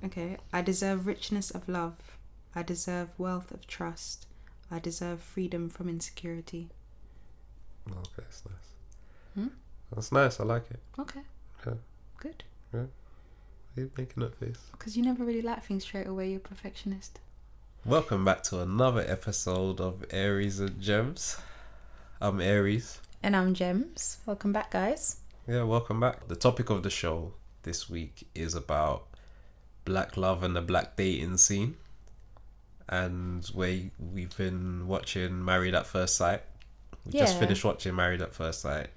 Okay. I deserve richness of love. I deserve wealth of trust. I deserve freedom from insecurity. Okay, that's nice. Hmm? That's nice. I like it. Okay. Yeah. Good. Yeah. Are you making that face? Because you never really like things straight away. You're a perfectionist. Welcome back to another episode of Aries and Gems. I'm Aries. And I'm Gems. Welcome back, guys. Yeah, welcome back. The topic of the show this week is about black love and the black dating scene. And we've been watching Married at First Sight. We just finished watching Married at First Sight.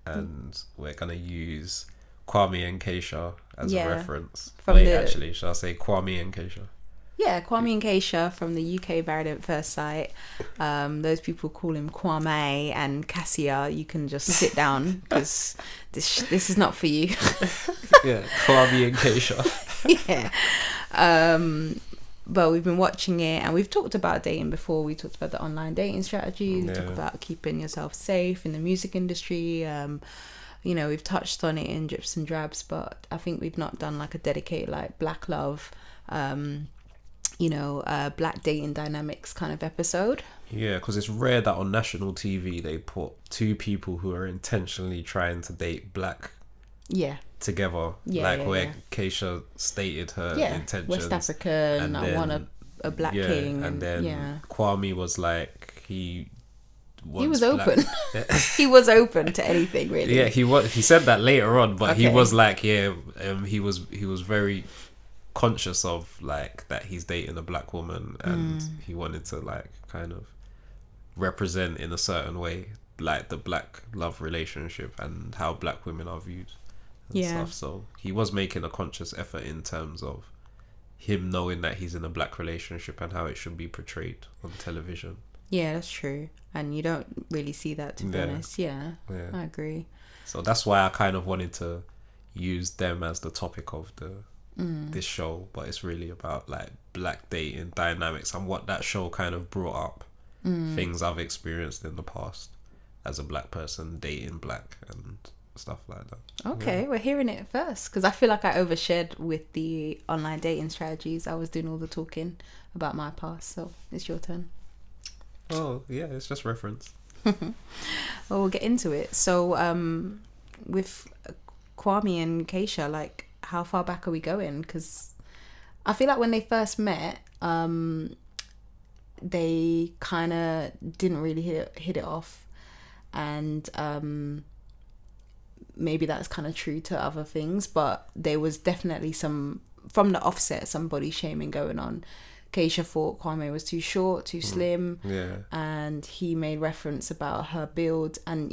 And we're going to use Kwame and Kasia as a reference. Shall I say Kwame and Kasia? Yeah, Kwame and Kasia from the UK Married at First Sight. Those people call him Kwame and Kasia. You can just sit down because this is not for you. Yeah, Kwame and Kasia. Yeah. But we've been watching it and we've talked about dating before. We talked about the online dating strategy. We talked about keeping yourself safe in the music industry. We've touched on it in drips and drabs, but I think we've not done like a dedicated like black love, black dating dynamics kind of episode. Yeah, because it's rare that on national TV they put two people who are intentionally trying to date black together. Where Kasia stated her intentions. West African, I want a black king. And then Kwame was like, he was open. He was open to anything, really. Yeah, he said that later on, but he was like, he was very conscious of like that he's dating a black woman, and he wanted to like kind of represent in a certain way like the black love relationship and how black women are viewed and stuff. So he was making a conscious effort in terms of him knowing that he's in a black relationship and how it should be portrayed on television. Yeah, that's true. And you don't really see that, to be honest. Yeah, I agree. So that's why I kind of wanted to use them as the topic of this show, but it's really about like black dating dynamics and what that show kind of brought up. Things I've experienced in the past as a black person dating black and stuff like that. Okay, we're hearing it first because I feel like I overshared with the online dating strategies. I was doing all the talking about my past, so it's your turn. Oh yeah, it's just reference. Well, we'll get into it. So with Kwame and Kasia, like how far back are we going? Because I feel like when they first met, they kind of didn't really hit it off, and maybe that's kind of true to other things, but there was definitely some body shaming going on. Kasia thought Kwame was too short, too slim, and he made reference about her build, and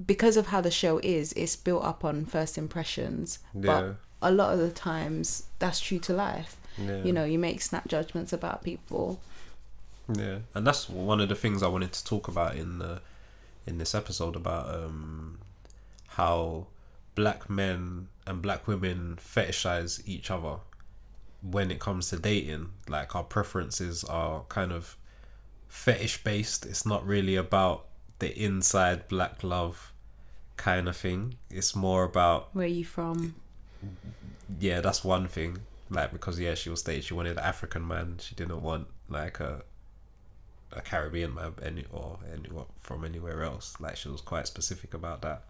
because of how the show is, it's built up on first impressions, but a lot of the times that's true to life. You make snap judgments about people. Yeah, and that's one of the things I wanted to talk about in this episode about how black men and black women fetishize each other when it comes to dating. Like our preferences are kind of fetish based. It's not really about the inside black love kind of thing. It's more about where are you from. Yeah, that's one thing. Like because she was stated she wanted an African man. She didn't want like a Caribbean man from anywhere else. Like she was quite specific about that.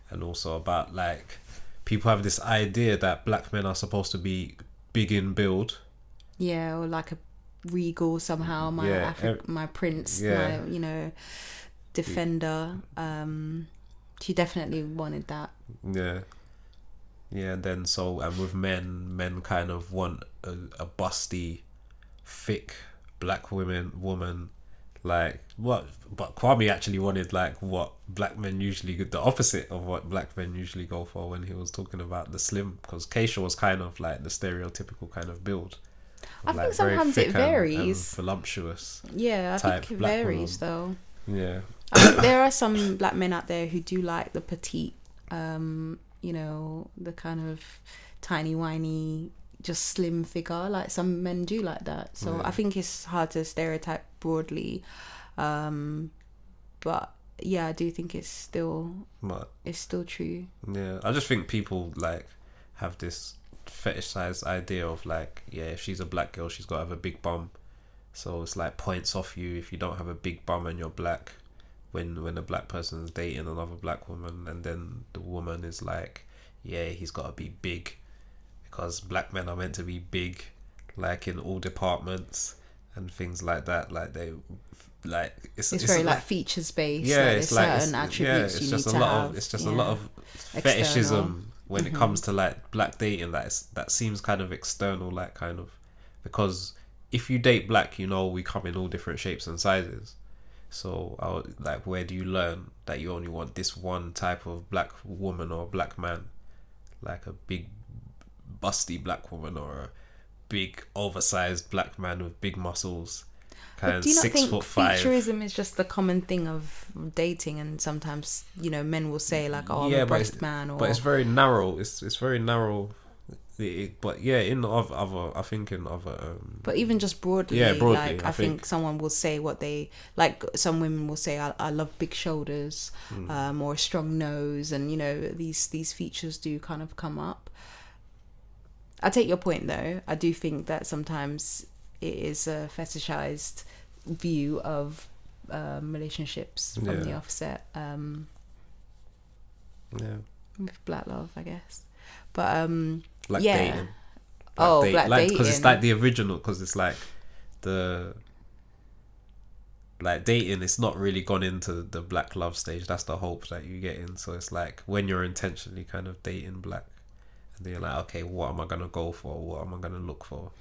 And also about like people have this idea that black men are supposed to be big in build, or like a regal somehow. My prince, my defender. She definitely wanted that. And then and with men kind of want a busty, thick black woman. Like what? But Kwame actually wanted like what black men usually, the opposite of what black men usually go for when he was talking about the slim. Because Kasia was kind of like the stereotypical kind of build. I think sometimes it varies. And voluptuous. Yeah, I think it varies though. Yeah. I think there are some black men out there who do like the petite, the kind of tiny whiny, just slim figure. Like some men do like that. So I think it's hard to stereotype broadly, but I do think it's still true. I just think people like have this fetishized idea of like, yeah, if she's a black girl, she's got to have a big bum. So it's like points off you if you don't have a big bum and you're black. When a black person is dating another black woman, and then the woman is like, yeah, he's got to be big because black men are meant to be big, like in all departments and things like that. Like they, like it's very like features based. Yeah, like it's like certain attributes you need to have. It's just a lot of fetishism when it comes to like black dating. That seems kind of external, like kind of, because if you date black, you know we come in all different shapes and sizes. So, like, where do you learn that you only want this one type of black woman or black man, like a big, busty black woman or a big, oversized black man with big muscles, kind of 6'5". Featurism is just the common thing of dating, and sometimes men will say like, "Oh, I'm a breast man," or... but it's very narrow. It's very narrow. But yeah, in other, I think in other. But even just broadly, like I think someone will say what they like. Some women will say, "I love big shoulders, or a strong nose," and these features do kind of come up. I take your point though. I do think that sometimes it is a fetishized view of relationships from the offset. With black love, I guess, but like dating. Black dating, because it's like the original. Because it's like dating. It's not really gone into the black love stage. That's the hope that you get in. So it's like when you're intentionally kind of dating black, and then you're like, okay, what am I gonna go for? What am I gonna look for?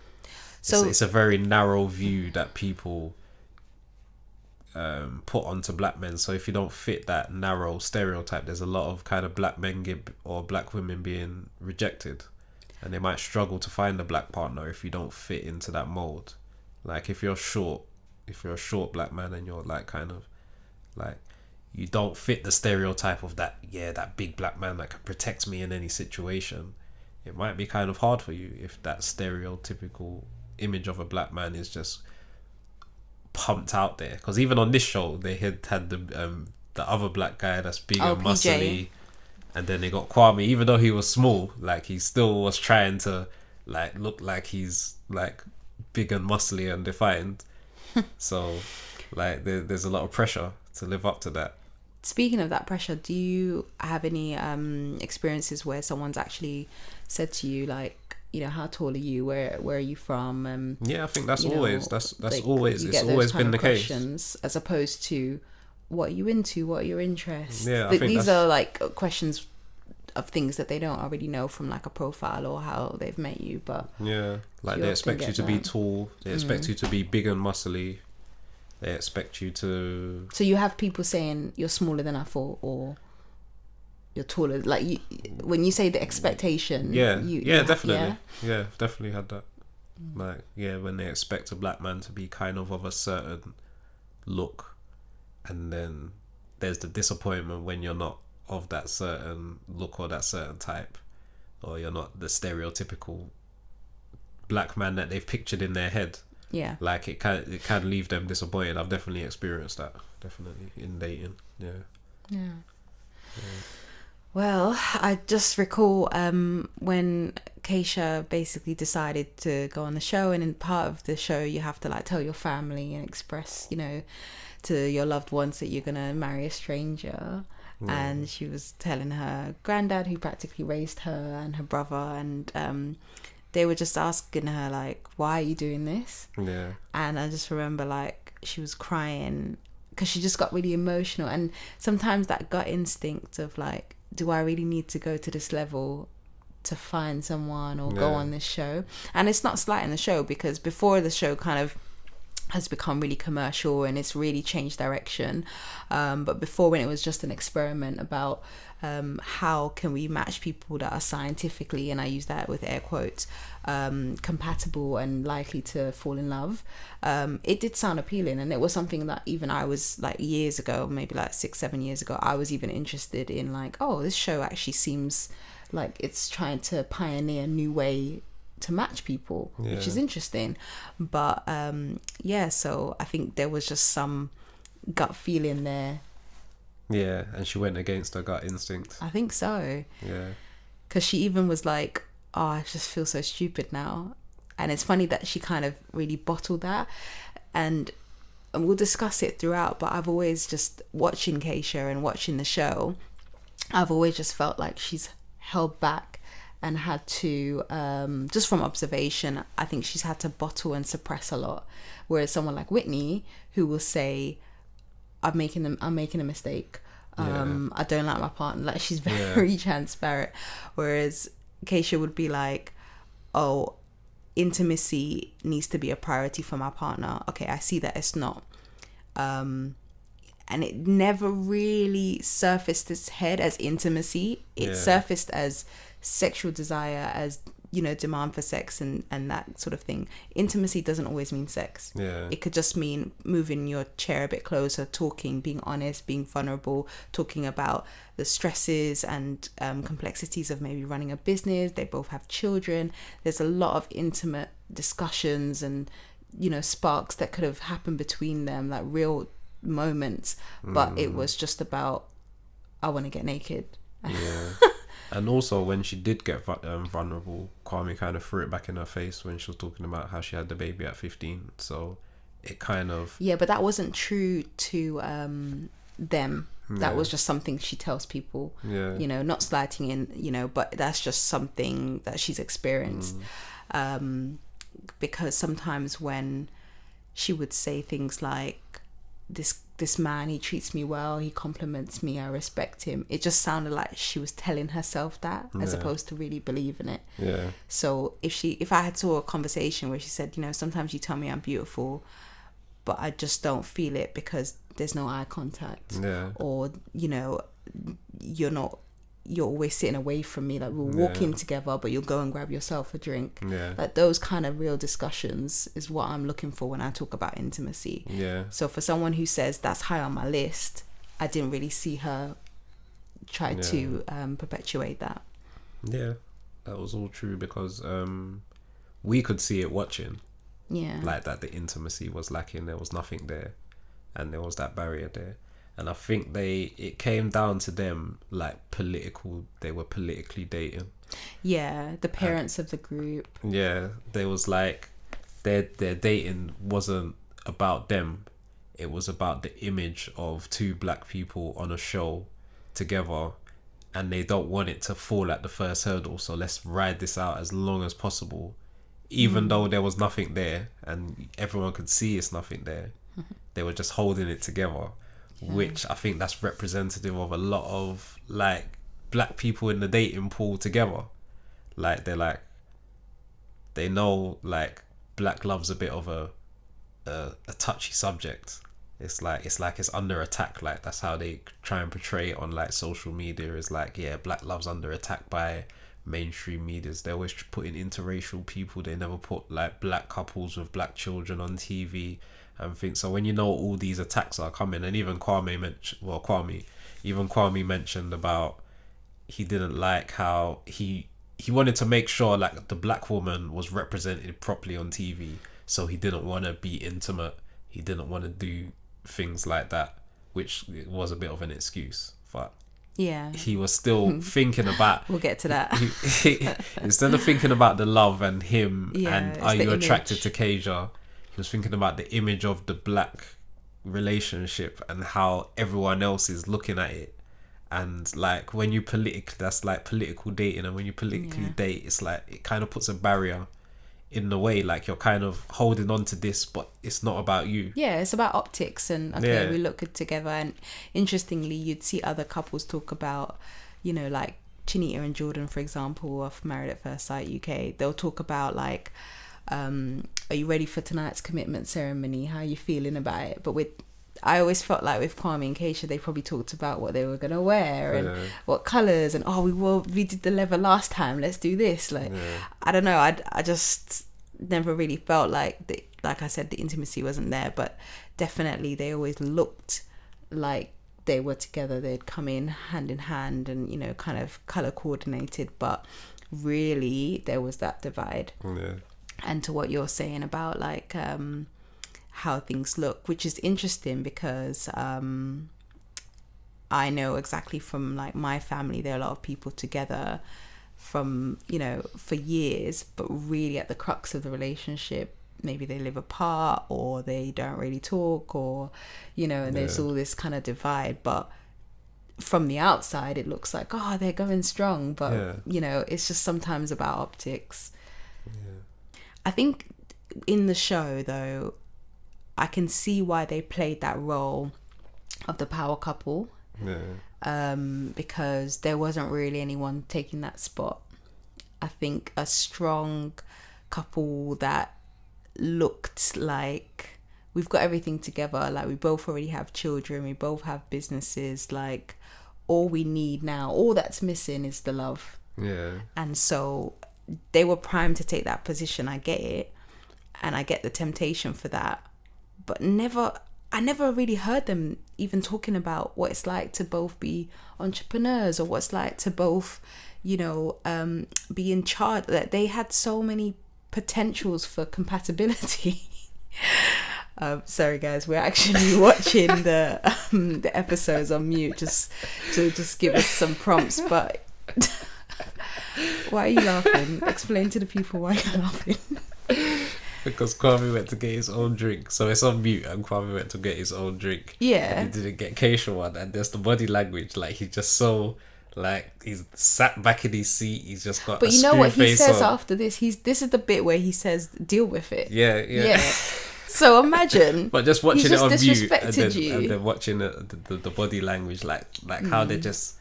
So it's a very narrow view that people put onto black men. So if you don't fit that narrow stereotype, there's a lot of kind of black men or black women being rejected, and they might struggle to find a black partner if you don't fit into that mold. Like if you're a short black man and you're like kind of like you don't fit the stereotype of that big black man that can protect me in any situation, it might be kind of hard for you if that stereotypical image of a black man is just pumped out there. Because even on this show they had the other black guy that's big and muscly, and then they got Kwame. Even though he was small, like he still was trying to like look like he's like big and muscly and defined. So like there's a lot of pressure to live up to that. Speaking of that pressure, do you have any experiences where someone's actually said to you like, how tall are you? Where are you from? Yeah, I think that's always it's always been the case. As opposed to what are you into? What are your interests? Yeah, I think these are like questions of things that they don't already know from like a profile or how they've met you. But yeah, like they expect you to be tall. They expect you to be big and muscly. They expect you to... So you have people saying you're smaller than I thought, or you're taller. Like when you say the expectation... definitely. Yeah, definitely had that. Like, when they expect a black man to be kind of a certain look, and then there's the disappointment when you're not of that certain look or that certain type, or you're not the stereotypical black man that they've pictured in their head. Yeah, like it can leave them disappointed. I've definitely experienced that. Definitely in dating. Yeah. Well, I just recall when Kasia basically decided to go on the show, and in part of the show you have to like tell your family and express, to your loved ones that you're gonna marry a stranger. And she was telling her granddad, who practically raised her, and her brother, and they were just asking her like, why are you doing this? Yeah. And I just remember like she was crying because she just got really emotional. And sometimes that gut instinct of like, do I really need to go to this level to find someone or go on this show? And it's not slighting the show, because before the show kind of has become really commercial and it's really changed direction, but before, when it was just an experiment about how can we match people that are scientifically, and I use that with air quotes, compatible and likely to fall in love, it did sound appealing, and it was something that even I was like years ago, maybe like 6-7 years ago, I was even interested in, like, oh, this show actually seems like it's trying to pioneer a new way to match people, which is interesting. But so I think there was just some gut feeling there. Yeah, and she went against her gut instinct. I think so. Yeah. Because she even was like, oh, I just feel so stupid now. And it's funny that she kind of really bottled that. And we'll discuss it throughout, but I've always just, watching Kasia and watching the show, I've always just felt like she's held back and had to, just from observation, I think she's had to bottle and suppress a lot. Whereas someone like Whitney, who will say, I'm making a mistake. I don't like my partner. Like, she's very transparent. Whereas Kasia would be like, oh, intimacy needs to be a priority for my partner. Okay, I see that it's not. And it never really surfaced its head as intimacy. It surfaced as sexual desire, as, you know, demand for sex and that sort of thing. Intimacy doesn't always mean sex. It could just mean moving your chair a bit closer, talking, being honest, being vulnerable, talking about the stresses and complexities of maybe running a business. They both have children. There's a lot of intimate discussions and, you know, sparks that could have happened between them, like real moments. But it was just about, I want to get naked. And also, when she did get vulnerable, Kwame kind of threw it back in her face when she was talking about how she had the baby at 15. So it kind of... Yeah, but that wasn't true to them. That was just something she tells people, you know, not slighting in, you know, but that's just something that she's experienced. Because sometimes when she would say things like, this man, he treats me well, he compliments me, I respect him, it just sounded like she was telling herself that as opposed to really believing it. So if I had saw a conversation where she said, you know, sometimes you tell me I'm beautiful, but I just don't feel it because there's no eye contact, or, you know, you're always sitting away from me, like we'll walk in together but you'll go and grab yourself a drink. Like those kind of real discussions is what I'm looking for when I talk about intimacy. So for someone who says that's high on my list, I didn't really see her try to perpetuate that. That was all true, because we could see it watching, like that the intimacy was lacking, there was nothing there, and there was that barrier there. And I think it came down to them, like, they were politically dating. The parents of the group. There was like, their dating wasn't about them. It was about the image of two black people on a show together, and they don't want it to fall at the first hurdle. So let's ride this out as long as possible, even though there was nothing there and everyone could see it's nothing there. They were just holding it together. Which I think that's representative of a lot of, like, black people in the dating pool together. Like, they know, like, black love's a bit of a touchy subject. It's like it's under attack. Like, that's how they try and portray it on, like, social media, is like, black love's under attack by mainstream medias. They always put in interracial people. They never put, like, black couples with black children on TV and things. So when you know all these attacks are coming, and even Kwame mentioned about, he didn't like how he wanted to make sure, like, the black woman was represented properly on TV, so he didn't want to be intimate, he didn't want to do things like that, which was a bit of an excuse, but he was still thinking about, we'll get to that. Instead of thinking about the love and him and are you attracted to Kasia, he was thinking about the image of the black relationship and how everyone else is looking at it. And, like, when you that's like political dating, and when you politically date, it's like it kind of puts a barrier in the way, like you're kind of holding on to this, but it's not about you. It's about optics and we look good together. And interestingly, you'd see other couples talk about, you know, like Chinita and Jordan, for example, of Married at First Sight UK. They'll talk about, like, are you ready for tonight's commitment ceremony? How are you feeling about it? But I always felt like with Kwame and Kasia, they probably talked about what they were gonna wear and what colours, and we did the leather last time, let's do this. Like, I don't know, I just never really felt like like I said, the intimacy wasn't there, but definitely they always looked like they were together. They'd come in hand, and, you know, kind of colour coordinated, but really there was that divide. And to what you're saying about, like, how things look, which is interesting, because I know exactly from, like, my family, there are a lot of people together from, you know, for years, but really at the crux of the relationship, maybe they live apart or they don't really talk, or, you know, and there's all this kind of divide. But from the outside, it looks like, oh, they're going strong. But, you know, it's just sometimes about optics. I think in the show, though, I can see why they played that role of the power couple. Because there wasn't really anyone taking that spot. I think a strong couple that looked like we've got everything together, like we both already have children, we both have businesses, like all we need now, all that's missing is the love. And so they were primed to take that position. I get it, and I get the temptation for that, but I never really heard them even talking about what it's like to both be entrepreneurs, or what it's like to both, you know, be in charge. That they had so many potentials for compatibility. Sorry guys, we're actually watching the episodes on mute just to give us some prompts. But why are you laughing? Explain to the people why you're laughing. Because Kwame went to get his own drink, so it's on mute, and Kwame went to get his own drink. And he didn't get Kasia one, and there's the body language, like he's just so, like, he's sat back in his seat, he's just got. But you know what he says after this? This is the bit where he says, "Deal with it." Yeah. So imagine. But just watching it on mute, and then watching the body language, like how they just,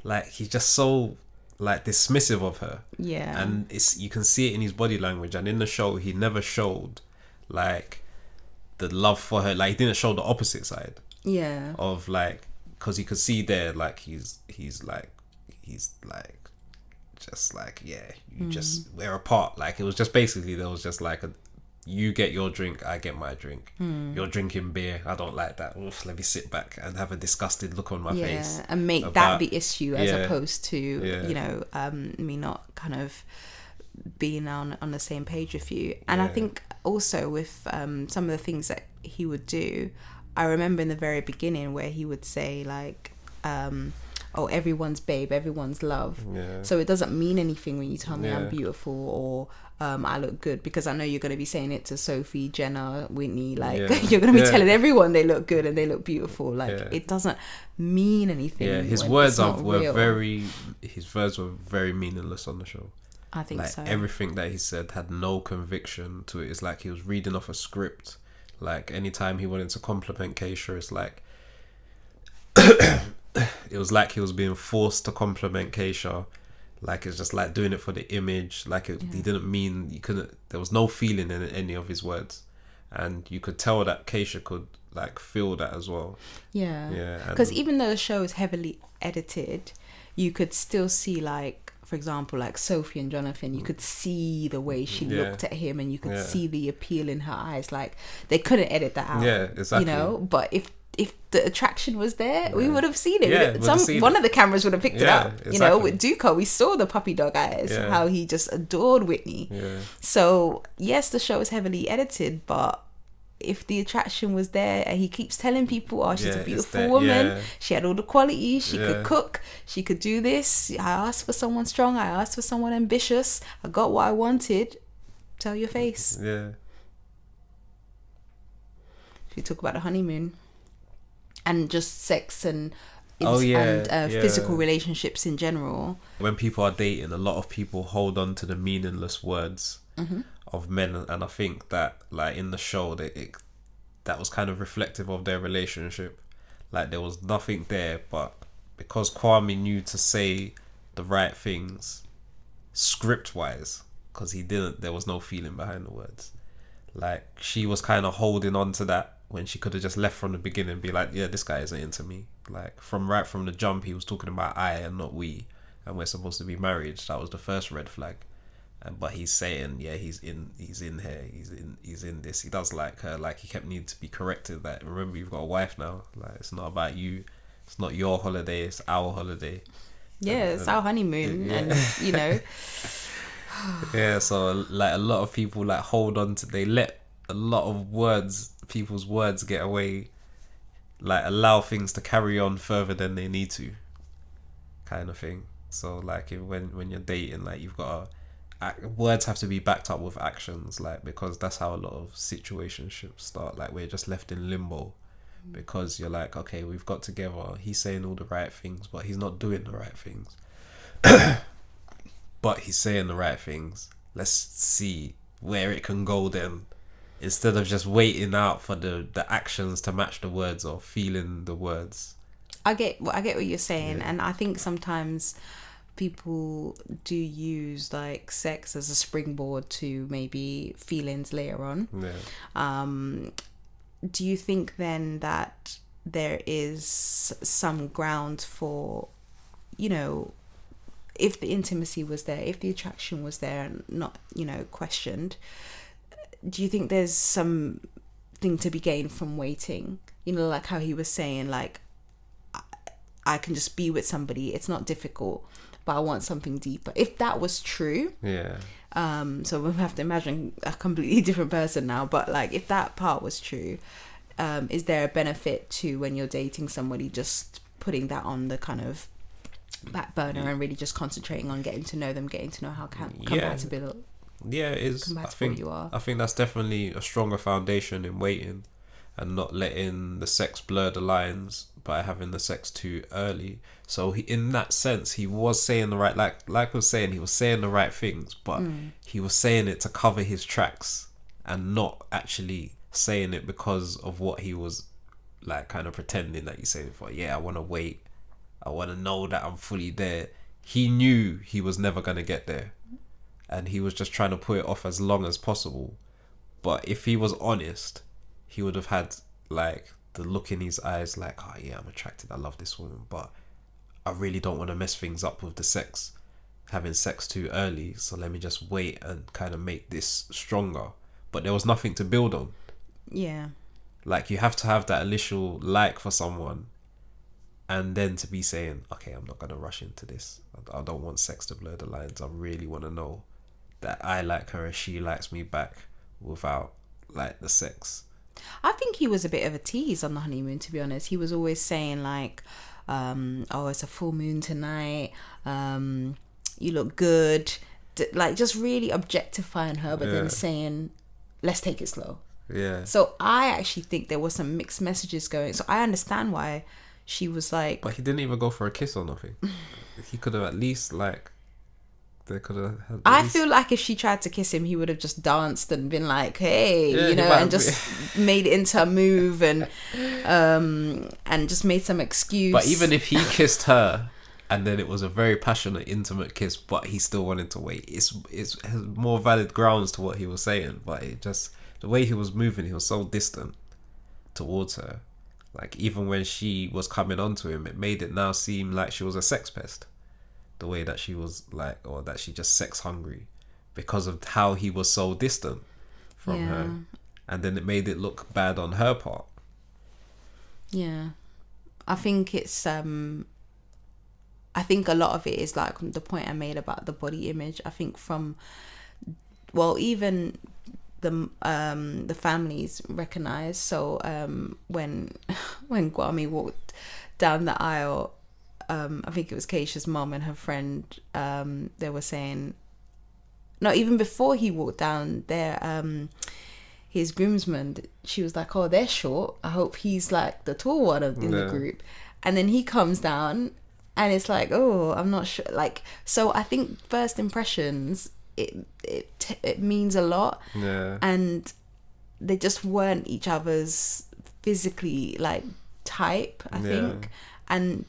like, he's just so, like, dismissive of her. And it's, you can see it in his body language. And in the show, he never showed, like, the love for her. Like, he didn't show the opposite side of, like, because you could see there, like, he's like just like, just, we're apart. Like, it was just basically, there was just like you get your drink, I get my drink. You're drinking beer, I don't like that. Oof, let me sit back and have a disgusted look on my face. And make that the issue, as opposed to, you know, me not kind of being on the same page with you. And I think also with some of the things that he would do, I remember in the very beginning where he would say, like, oh, everyone's babe, everyone's love. So it doesn't mean anything when you tell me I'm beautiful, or I look good, because I know you're going to be saying it to Sophie, Jenna, Whitney, like you're going to be telling everyone they look good and they look beautiful. Like it doesn't mean anything. His words were very meaningless on the show. I think like, so. Everything that he said had no conviction to it. It's like he was reading off a script. Like, anytime he wanted to compliment Kasia, it's like it was like he was being forced to compliment Kasia. Like, it's just like doing it for the image. Like, he didn't mean, you couldn't, there was no feeling in any of his words, and you could tell that Kasia could, like, feel that as well. Because even though the show is heavily edited, you could still see, like, for example, like Sophie and Jonathan, you could see the way she looked at him, and you could see the appeal in her eyes. Like, they couldn't edit that out. You know, but if the attraction was there, we would have seen it. One of the cameras would have picked it up. You know, with Duco, we saw the puppy dog eyes, how he just adored Whitney. So yes, the show is heavily edited, but if the attraction was there, and he keeps telling people, oh, she's a beautiful woman, she had all the qualities, she could cook, she could do this, I asked for someone strong, I asked for someone ambitious, I got what I wanted. Tell your face. If you talk about the honeymoon and just sex and physical relationships in general, when people are dating, a lot of people hold on to the meaningless words of men, and I think that, like, in the show, that was kind of reflective of their relationship. Like, there was nothing there, but because Kwame knew to say the right things script wise, because there was no feeling behind the words. Like, she was kind of holding on to that when she could have just left from the beginning and be like, yeah, this guy isn't into me. Like, from the jump, he was talking about I and not we, and we're supposed to be married. That was the first red flag. But he's saying, he's in here, he's in this, he does like her. Like, he kept needing to be corrected that, remember, you've got a wife now. Like, it's not about you, it's not your holiday, it's our holiday. It's our honeymoon. And you know. So, like, a lot of people, like, hold on to, they let a lot of people's words get away, like, allow things to carry on further than they need to, kind of thing. So like when you're dating, like you've got words have to be backed up with actions, like, because that's how a lot of situationships start. Like we're just left in limbo because you're like, okay, we've got together, he's saying all the right things, but he's not doing the right things. But he's saying the right things. Let's see where it can go then, instead of just waiting out for the actions to match the words or feeling the words. I get what you're saying, and I think sometimes people do use like sex as a springboard to maybe feelings later on. Do you think then that there is some ground for, you know, if the intimacy was there, if the attraction was there and not, you know, questioned, do you think there's something to be gained from waiting? You know, like how he was saying, like, I can just be with somebody, it's not difficult, but I want something deeper. If that was true, so we have to imagine a completely different person now, but like if that part was true, is there a benefit to, when you're dating somebody, just putting that on the kind of back burner and really just concentrating on getting to know them, getting to know how compatible it is. you are? I think that's definitely a stronger foundation in waiting and not letting the sex blur the lines by having the sex too early. So in that sense, he was saying the right, like I was saying, he was saying the right things, but he was saying it to cover his tracks and not actually saying it because of what he was like kind of pretending that he's saying for. I want to wait, I want to know that I'm fully there. He knew he was never going to get there, and he was just trying to put it off as long as possible. But if he was honest, he would have had like the look in his eyes like, oh yeah, I'm attracted, I love this woman, but I really don't want to mess things up with the sex, having sex too early, so let me just wait and kind of make this stronger. But there was nothing to build on. Like you have to have that initial like for someone, and then to be saying, okay, I'm not going to rush into this, I don't want sex to blur the lines, I really want to know that I like her and she likes me back without like the sex. I think he was a bit of a tease on the honeymoon, to be honest. He was always saying like, oh, it's a full moon tonight, you look good, like just really objectifying her, but then saying, let's take it slow. So I actually think there was some mixed messages going, so I understand why she was like, but he didn't even go for a kiss or nothing. He could have at least like, they could have had I feel like if she tried to kiss him, he would have just danced and been like, hey, you know, and just made it into a move and just made some excuse. But even if he kissed her and then it was a very passionate, intimate kiss, but he still wanted to wait, it's has more valid grounds to what he was saying. But it just, the way he was moving, he was so distant towards her. Like even when she was coming onto him, it made it now seem like she was a sex pest. The way that she was like, or that she just sex hungry, because of how he was so distant from her, and then it made it look bad on her part. I think it's I think a lot of it is like the point I made about the body image. I think even the families recognize. So when Kwame walked down the aisle, I think it was Keisha's mom and her friend, they were saying, no, even before he walked down there, his groomsman, she was like, oh, they're short, I hope he's like the tall one in the group. And then he comes down and it's like, oh, I'm not sure, like, so I think first impressions, it means a lot. And they just weren't each other's physically like type, I think. And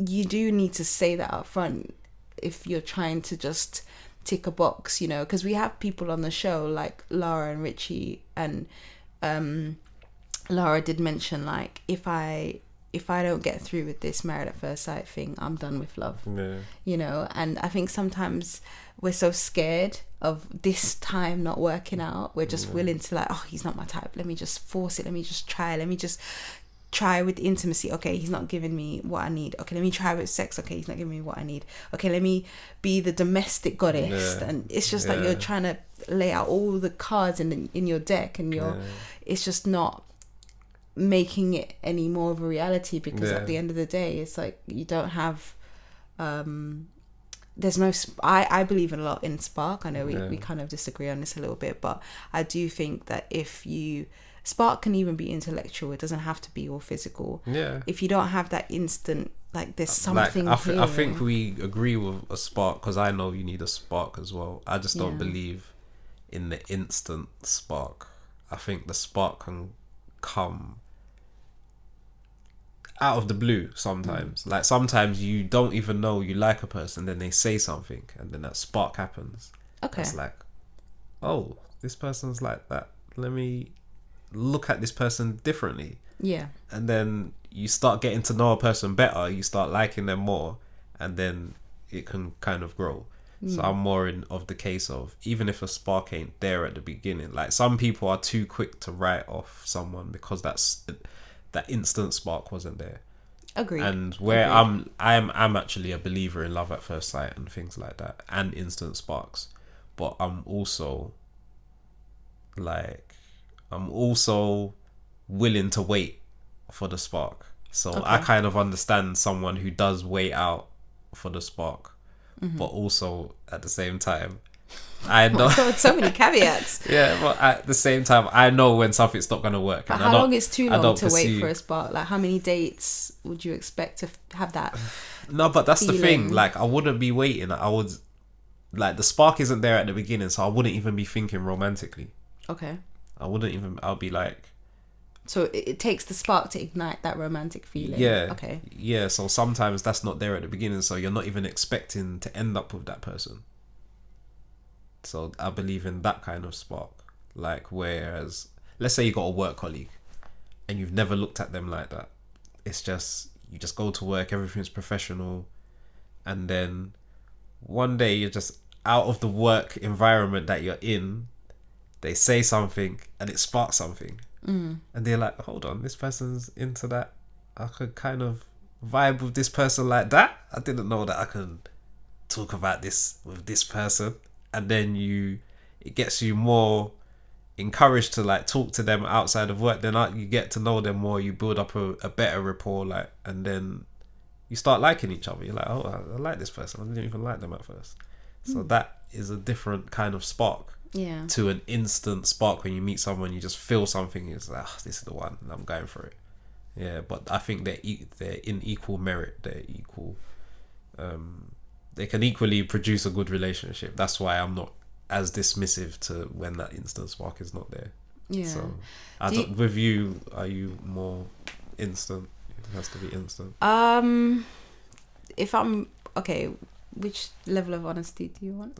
you do need to say that up front if you're trying to just tick a box, you know, because we have people on the show like Lara and Richie, and Lara did mention like, if I don't get through with this married at first sight thing, I'm done with love. You know, and I think sometimes we're so scared of this time not working out, we're just willing to like, oh, he's not my type, let me just force it, let me just try with intimacy, okay, he's not giving me what I need, okay, let me try with sex, okay, he's not giving me what I need, okay, let me be the domestic goddess. And it's just like you're trying to lay out all the cards in your deck, and it's just not making it any more of a reality, because at the end of the day, it's like you don't have there's no I believe a lot in spark. I know we kind of disagree on this a little bit, but I do think that if you spark can even be intellectual, it doesn't have to be all physical. If you don't have that instant, like there's something like, I think we agree with a spark, because I know you need a spark as well. I just don't believe in the instant spark. I think the spark can come out of the blue sometimes. Like sometimes you don't even know you like a person, then they say something and then that spark happens. It's like, oh, this person's like that, let me look at this person differently. And then you start getting to know a person better, you start liking them more, and then it can kind of grow. So I'm more of the case of, even if a spark ain't there at the beginning, like some people are too quick to write off someone because that instant spark wasn't there. Agreed. And where I'm actually a believer in love at first sight and things like that, and instant sparks, but I'm also willing to wait for the spark. So I kind of understand someone who does wait out for the spark, but also at the same time, I know so many caveats. But at the same time, I know when something's not going to work. But how long is too long to wait for a spark? Like, how many dates would you expect to have that? No, but that's feeling? The thing. Like, I wouldn't be waiting. I would, like, the spark isn't there at the beginning, so I wouldn't even be thinking romantically. Okay. I'll be like. So it takes the spark to ignite that romantic feeling. Yeah. Okay. Yeah. So sometimes that's not there at the beginning, so you're not even expecting to end up with that person. So I believe in that kind of spark. Like, whereas, let's say you got a work colleague and you've never looked at them like that. It's just, you just go to work, everything's professional, and then one day you're just out of the work environment that you're in, they say something and it sparks something. And they're like, hold on, this person's into that. I could kind of vibe with this person like that. I didn't know that I could talk about this with this person. And then it gets you more encouraged to like talk to them outside of work. Then you get to know them more. You build up a better rapport, like, and then you start liking each other. You're like, oh, I like this person. I didn't even like them at first. So that is a different kind of spark. To an instant spark when you meet someone, you just feel something. It's like, oh, this is the one, and I'm going for it. Yeah, but I think they're in equal merit. They're equal. They can equally produce a good relationship. That's why I'm not as dismissive to when that instant spark is not there. So with you, are you more instant? It has to be instant. If I'm okay, which level of honesty do you want?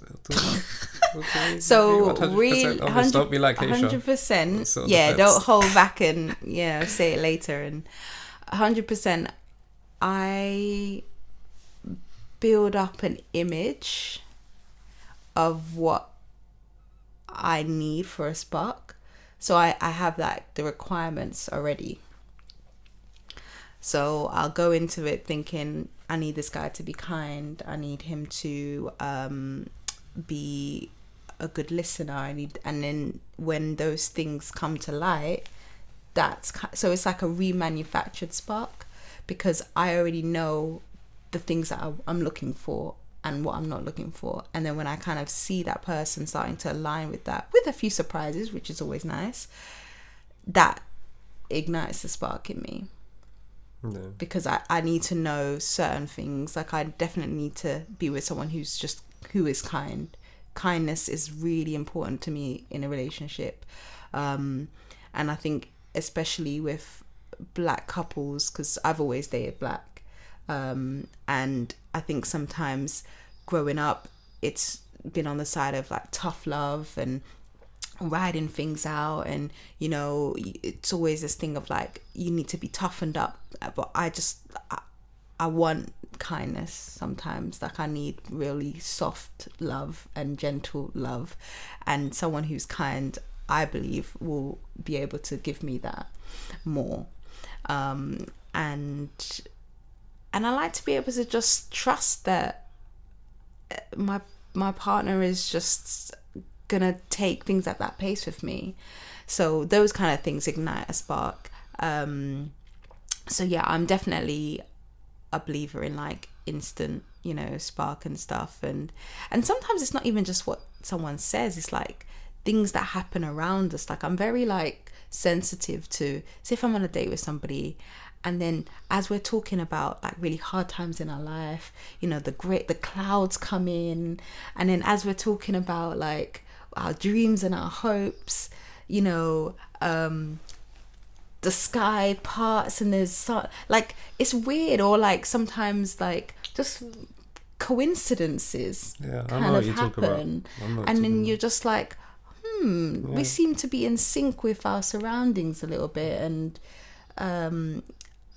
Okay. So real 100%. Don't be like 100%. Yeah, don't hold back and say it later. And 100%, I build up an image of what I need for a spark. So I have the requirements already. So I'll go into it thinking, I need this guy to be kind. I need him to be a good listener. And then when those things come to light, so it's like a remanufactured spark, because I already know the things that I'm looking for and what I'm not looking for. And then when I kind of see that person starting to align with that, with a few surprises, which is always nice, that ignites the spark in me. Because I need to know certain things. Like, I definitely need to be with someone who is kind. Kindness is really important to me in a relationship. And I think especially with black couples, because I've always dated black, and I think sometimes growing up it's been on the side of like tough love and riding things out, and it's always this thing of like, you need to be toughened up. But I want kindness sometimes. Like, I need really soft love and gentle love, and someone who's kind, I believe, will be able to give me that more. And I like to be able to just trust that my partner is just gonna take things at that pace with me. So those kind of things ignite a spark. So yeah, I'm definitely a believer in like instant, spark and stuff. And sometimes it's not even just what someone says, it's like things that happen around us. Like I'm very like sensitive to, say if I'm on a date with somebody, and then as we're talking about like really hard times in our life, the clouds come in, and then as we're talking about like our dreams and our hopes, the sky parts and there's like, it's weird. Or like sometimes like just coincidences kind of happen, and then you're just like, we seem to be in sync with our surroundings a little bit. And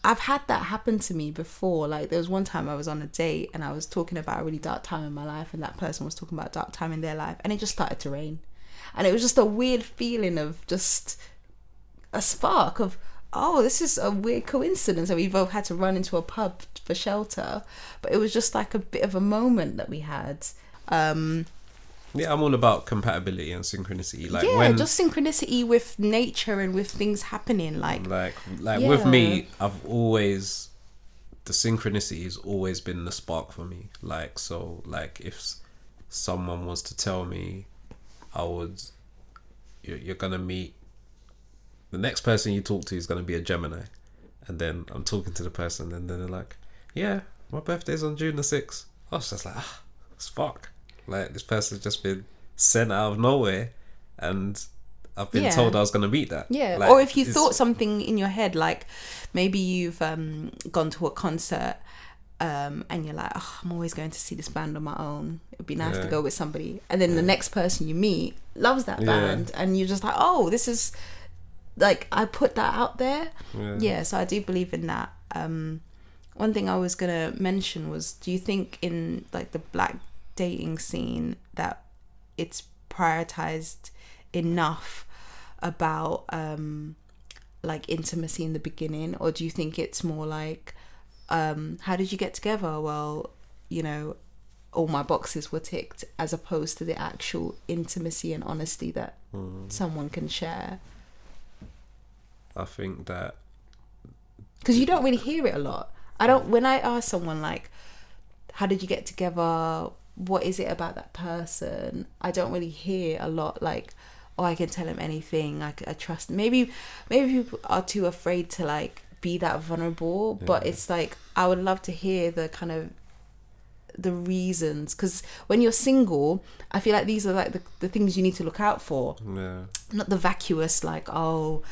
I've had that happen to me before. Like there was one time I was on a date and I was talking about a really dark time in my life, and that person was talking about a dark time in their life, and it just started to rain. And it was just a weird feeling of just a spark of, oh, this is a weird coincidence. And we both had to run into a pub for shelter, but it was just like a bit of a moment that we had. Yeah, I'm all about compatibility and synchronicity. Like just synchronicity with nature and with things happening. Like with me, the synchronicity has always been the spark for me. Like, so like if someone was to tell me you're gonna meet, the next person you talk to is gonna be a Gemini, and then I'm talking to the person and then they're like, yeah, my birthday's on June the 6th. I was just like, spark. Like this person's just been sent out of nowhere, and I've been told I was going to meet that. Yeah. Like, or if you thought something in your head, like maybe you've gone to a concert and you're like, I'm always going to see this band on my own. It'd be nice to go with somebody. And then the next person you meet loves that band, and you're just like, oh, this is like, I put that out there. Yeah. So I do believe in that. One thing I was going to mention was, do you think in like the black dating scene that it's prioritized enough about like intimacy in the beginning, or do you think it's more like how did you get together? Well, all my boxes were ticked, as opposed to the actual intimacy and honesty that someone can share. I think that because you don't really hear it a lot. When I ask someone like, how did you get together, what is it about that person, I don't really hear a lot like, oh, I can tell him anything, I trust him. Maybe people are too afraid to like be that vulnerable, but it's like, I would love to hear the kind of the reasons, because when you're single, I feel like these are like the things you need to look out for, not the vacuous like, oh,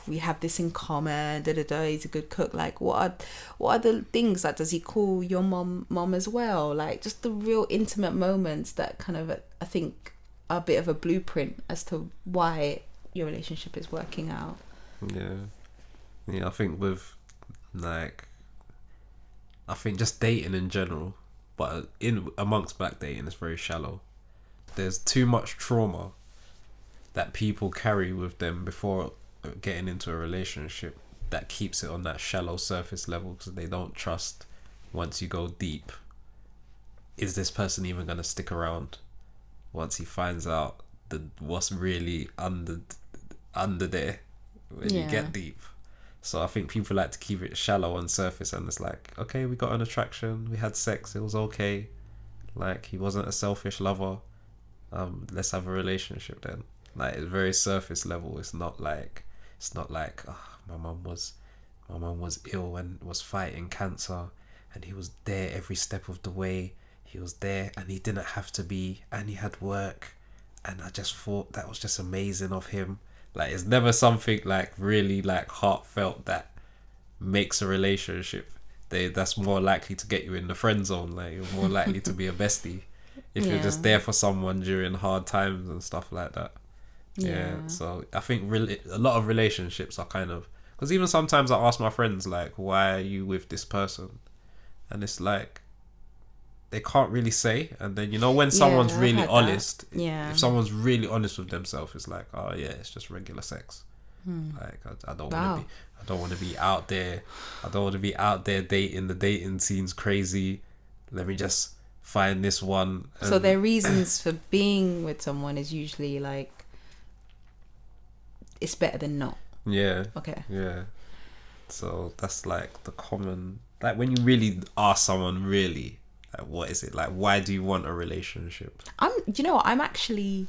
we have this in common, he's a good cook. Like what are the things, like does he call your mom as well? Like just the real intimate moments that kind of, I think, are a bit of a blueprint as to why your relationship is working out. I think with I think just dating in general, but amongst black dating, it's very shallow. There's too much trauma that people carry with them before getting into a relationship that keeps it on that shallow surface level, because they don't trust, once you go deep, is this person even going to stick around once he finds out what's really under there when you get deep. So I think people like to keep it shallow on surface, and it's like, okay, we got an attraction, we had sex, it was okay, like he wasn't a selfish lover, let's have a relationship then. Like it's very surface level. It's not like my mum was ill and was fighting cancer, and he was there every step of the way. He was there and he didn't have to be, and he had work, and I just thought that was just amazing of him. Like it's never something like really like heartfelt that makes a relationship. That's more likely to get you in the friend zone. Like you're more likely to be a bestie if you're just there for someone during hard times and stuff like that. So I think a lot of relationships are kind of, because even sometimes I ask my friends like, why are you with this person, and it's like they can't really say. And then when someone's really honest, if someone's really honest with themselves, it's like, oh yeah, it's just regular sex. Like I don't want to be out there. I don't want to be out there dating. The dating scene's crazy. Let me just find this one. So their reasons for being with someone is usually like, it's better than not. Yeah. Okay. Yeah. So that's like the common like when you really ask someone really, like, what is it? Like, why do you want a relationship? I'm actually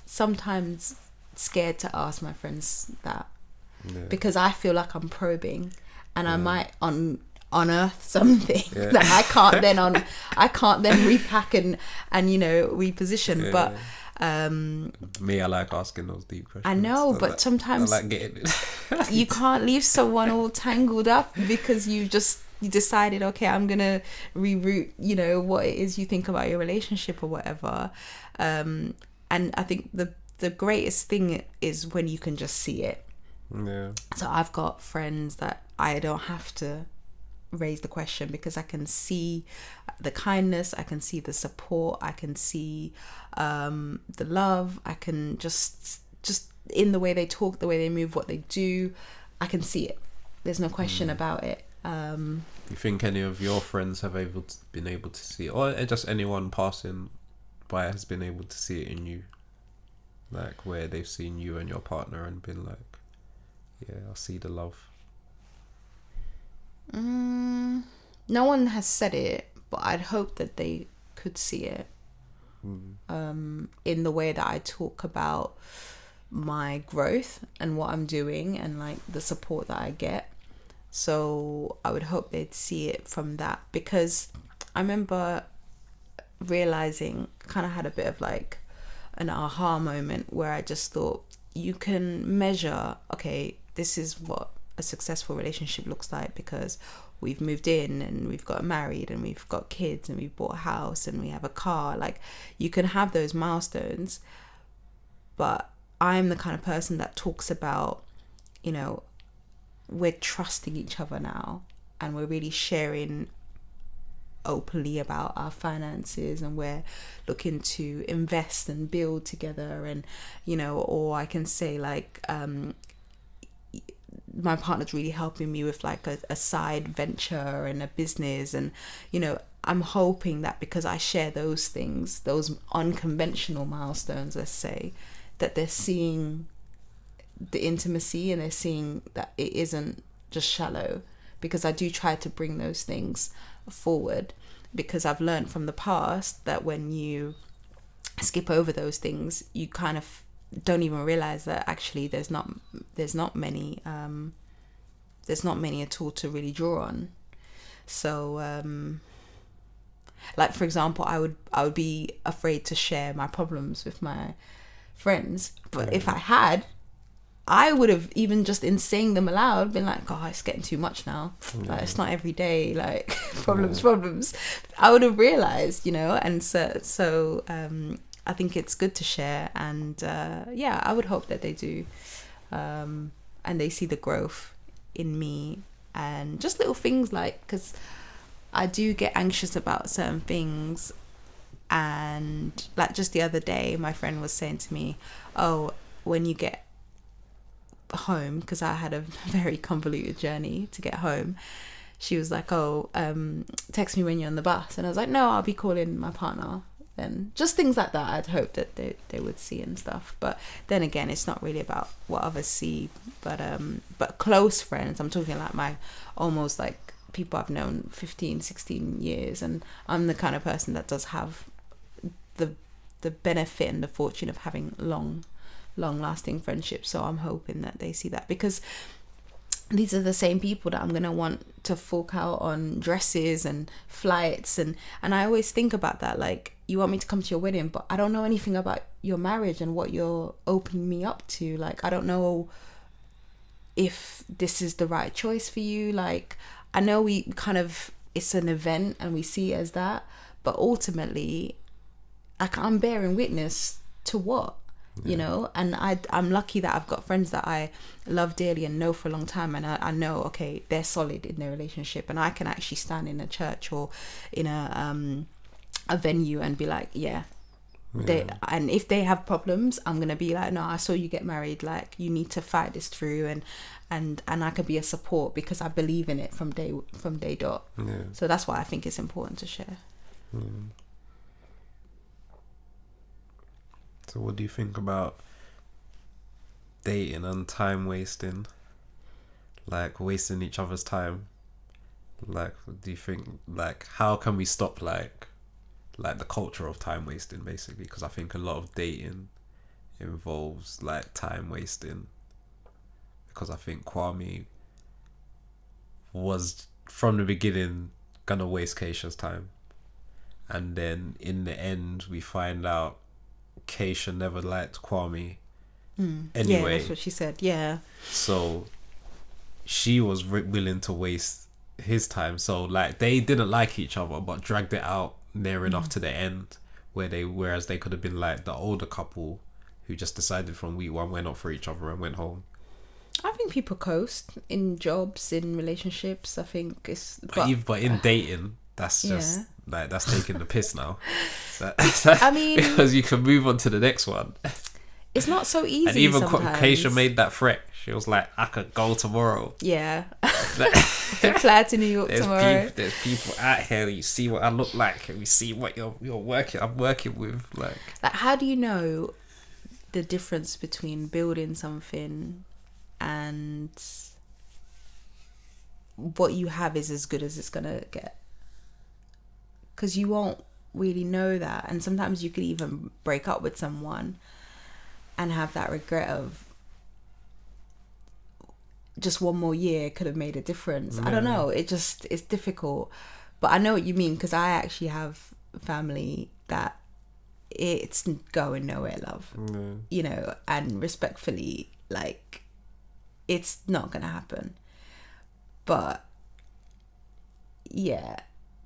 sometimes scared to ask my friends that, because I feel like I'm probing, and I might unearth something that I can't then repack and reposition. But me, I like asking those deep questions. I know, but sometimes I like getting it. you can't leave someone all tangled up because you decided, okay, I'm gonna reroute what it is you think about your relationship or whatever. And I think the greatest thing is when you can just see it. So I've got friends that I don't have to raise the question, because I can see the kindness, I can see the support, I can see the love, I can just in the way they talk, the way they move, what they do, I can see it. There's no question about it. You think any of your friends have been able to see it, or just anyone passing by has been able to see it in you, like where they've seen you and your partner and been like, yeah, I see the love? No one has said it, but I'd hope that they could see it in the way that I talk about my growth and what I'm doing and like the support that I get. So I would hope they'd see it from that, because I remember realizing, kind of had a bit of like an aha moment where I just thought, you can measure, okay, this is what a successful relationship looks like because we've moved in and we've got married and we've got kids and we've bought a house and we have a car. Like, you can have those milestones, but I'm the kind of person that talks about, we're trusting each other now and we're really sharing openly about our finances, and we're looking to invest and build together, and or I can say like my partner's really helping me with like a side venture and a business, and I'm hoping that because I share those things, those unconventional milestones, let's say, that they're seeing the intimacy and they're seeing that it isn't just shallow, because I do try to bring those things forward, because I've learned from the past that when you skip over those things, you kind of don't even realize that actually there's not many at all to really draw on. So like for example, I would be afraid to share my problems with my friends, but if I had, I would have, even just in saying them aloud, been like, oh, it's getting too much now. Like, it's not every day, like problems. I would have realized, and so I think it's good to share, and I would hope that they do, and they see the growth in me, and just little things like, because I do get anxious about certain things, and like just the other day, my friend was saying to me, oh, when you get home, because I had a very convoluted journey to get home, she was like, oh, text me when you're on the bus, and I was like, no, I'll be calling my partner then. Just things like that I'd hope that they would see and stuff. But then again, it's not really about what others see, but close friends, I'm talking like my almost like people I've known 15-16 years, and I'm the kind of person that does have the benefit and the fortune of having long lasting friendships. So I'm hoping that they see that, because these are the same people that I'm going to want to fork out on dresses and flights, and I always think about that, like, you want me to come to your wedding, but I don't know anything about your marriage and what you're opening me up to. Like, I don't know if this is the right choice for you. Like, I know we kind of, it's an event and we see it as that, but ultimately, like, I'm bearing witness to what? And I'm lucky that I've got friends that I love dearly and know for a long time, and I know, okay, they're solid in their relationship, and I can actually stand in a church or in a venue and be like, and if they have problems, I'm gonna be like, no, I saw you get married, like, you need to fight this through, and I could be a support because I believe in it from day dot. So that's why I think it's important to share. So what do you think about dating and time wasting? Like, wasting each other's time? Like, do you think, like, how can we stop like the culture of time wasting, basically? Because I think a lot of dating involves like time wasting. Because I think Kwame was from the beginning gonna waste Keisha's time, and then in the end we find out Keisha never liked Kwame anyway. Yeah, that's what she said. Yeah. So she was willing to waste his time. So like they didn't like each other, but dragged it out near enough to the end whereas they could have been like the older couple who just decided from week one we're not for each other and went home. I think people coast in jobs, in relationships. I think it's But in dating, that's just like that's taking the piss now. I mean, because you can move on to the next one. It's not so easy. And even sometimes. Keisha made that threat. She was like, "I could go tomorrow." Yeah, fly to New York tomorrow. There's people out here. You see what I look like, and we see what you're working. I'm working with. Like, how do you know the difference between building something and what you have is as good as it's gonna get? Because you won't really know that, and sometimes you could even break up with someone and have that regret of just one more year could have made a difference. I don't know, it's difficult, but I know what you mean, because I actually have family that it's going nowhere, love. You know, and respectfully, like, it's not gonna happen. But yeah,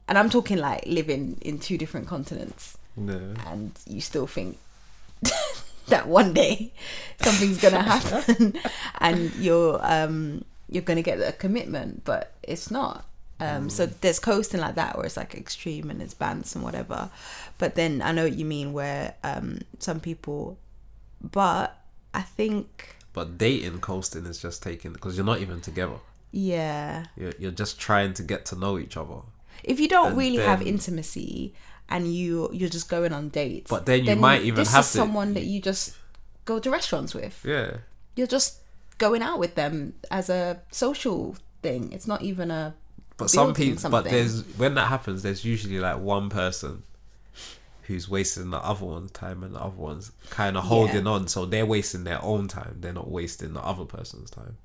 and I'm talking like living in 2 different continents, and you still think that one day something's gonna happen and you're gonna get a commitment, but it's not. So there's coasting like that where it's like extreme and it's bants and whatever, but then I know what you mean where some people, but I think dating coasting is just taking, because you're not even together. You're just trying to get to know each other. If you don't really have intimacy and you're just going on dates, but then you might even have someone that you just go to restaurants with. You're just going out with them as a social thing. It's not even a some people. But when that happens, there's usually like one person who's wasting the other one's time, and the other one's kind of holding on. So they're wasting their own time. They're not wasting the other person's time.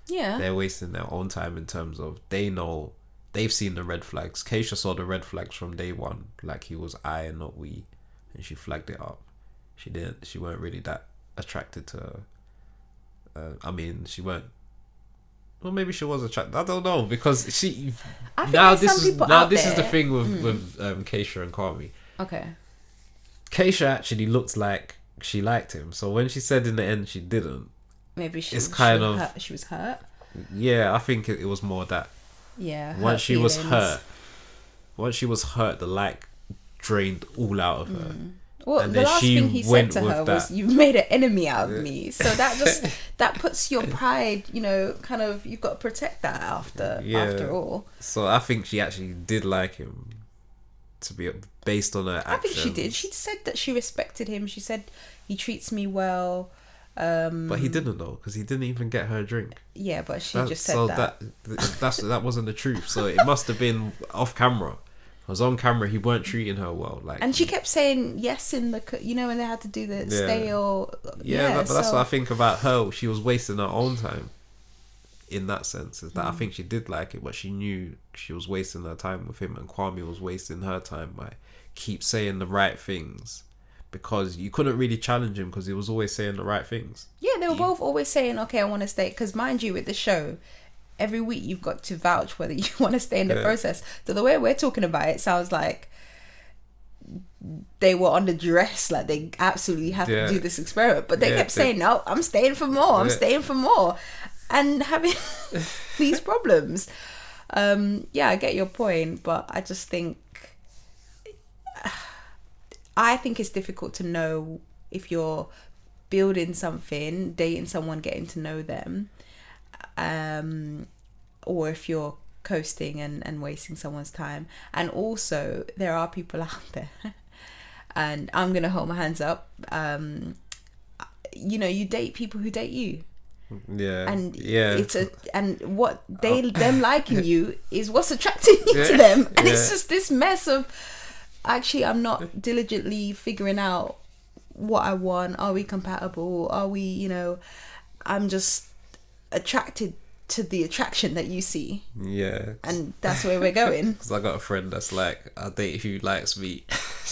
They're wasting their own time in terms of they've seen the red flags. Keisha saw the red flags from day one, like he was I and not we, and she flagged it up. She weren't really that attracted to I mean, she weren't, well, maybe she was attracted, I don't know, because this is the thing with Keisha and Kwame. Okay. Keisha actually looked like she liked him, so when she said in the end she didn't, maybe she was hurt. Yeah, I think it was more that. Yeah. Once she was hurt, the like drained all out of her. Well, and the last thing he said to her was, "You've made an enemy out of me." So that just that puts your pride, you know, kind of, you've got to protect that after all. So I think she actually did like him, to be based on her actions. I think she did. She said that she respected him. She said he treats me well. But he didn't though, because he didn't even get her a drink. Yeah, but she just said that. That wasn't the truth. So it must have been off camera. Because on camera he weren't treating her well. Like, and she kept saying yes in the, you know, when they had to do the stay or but that's what I think about her. She was wasting her own time. In that sense, is that I think she did like it, but she knew she was wasting her time with him, and Kwame was wasting her time by keep saying the right things. Because you couldn't really challenge him because he was always saying the right things. Yeah, they were both always saying, okay, I want to stay. Because mind you, with the show, every week you've got to vouch whether you want to stay in the process. So the way we're talking about it sounds like they were under duress, like they absolutely have to do this experiment. But they kept saying, no, I'm staying for more. I'm staying for more. And having these problems. I get your point, but I just think... I think it's difficult to know if you're building something, dating someone, getting to know them, or if you're coasting and wasting someone's time. And also, there are people out there, and I'm going to hold my hands up, you know, you date people who date you. Yeah. And yeah. and what them liking you is what's attracting you to them. And it's just this mess of, actually, I'm not diligently figuring out what I want. Are we compatible? Are we, I'm just attracted to the attraction that you see. Yeah. And that's where we're going. Because I got a friend that's like, I date who likes me.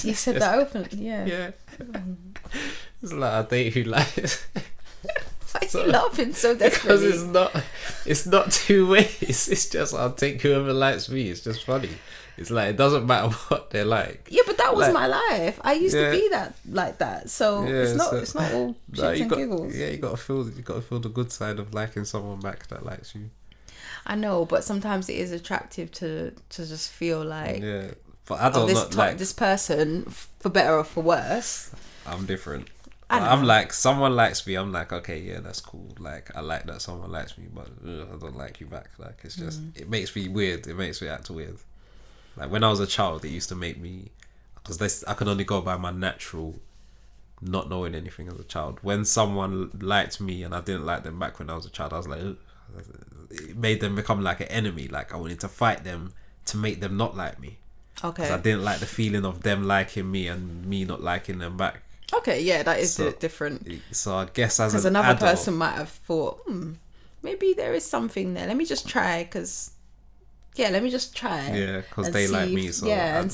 You said that openly, yeah. Yeah. It's like, I date who likes. Why are you laughing so desperately? Because it's not two ways. It's just, I'll take whoever likes me. It's just funny. It's like, it doesn't matter what they're like. Yeah, but that was my life. I used to be like that. So it's not all shits and giggles. Yeah, you gotta feel the good side of liking someone back that likes you. I know, but sometimes it is attractive to just feel like, yeah. But I don't this person, for better or for worse. I'm different. I'm like, someone likes me, I'm like, okay, yeah, that's cool. Like, I like that someone likes me, but I don't like you back. Like, it's just, it makes me weird. It makes me act weird. Like, when I was a child, it used to make me, because I could only go by my natural, not knowing anything as a child. When someone liked me and I didn't like them back when I was a child, I was like, ugh. It made them become like an enemy. Like, I wanted to fight them to make them not like me. Okay. Because I didn't like the feeling of them liking me and me not liking them back. Okay, yeah, that is different. So I guess as because an another adult, person might have thought, maybe there is something there. Let me just try, let me just try. Yeah, because they like me. So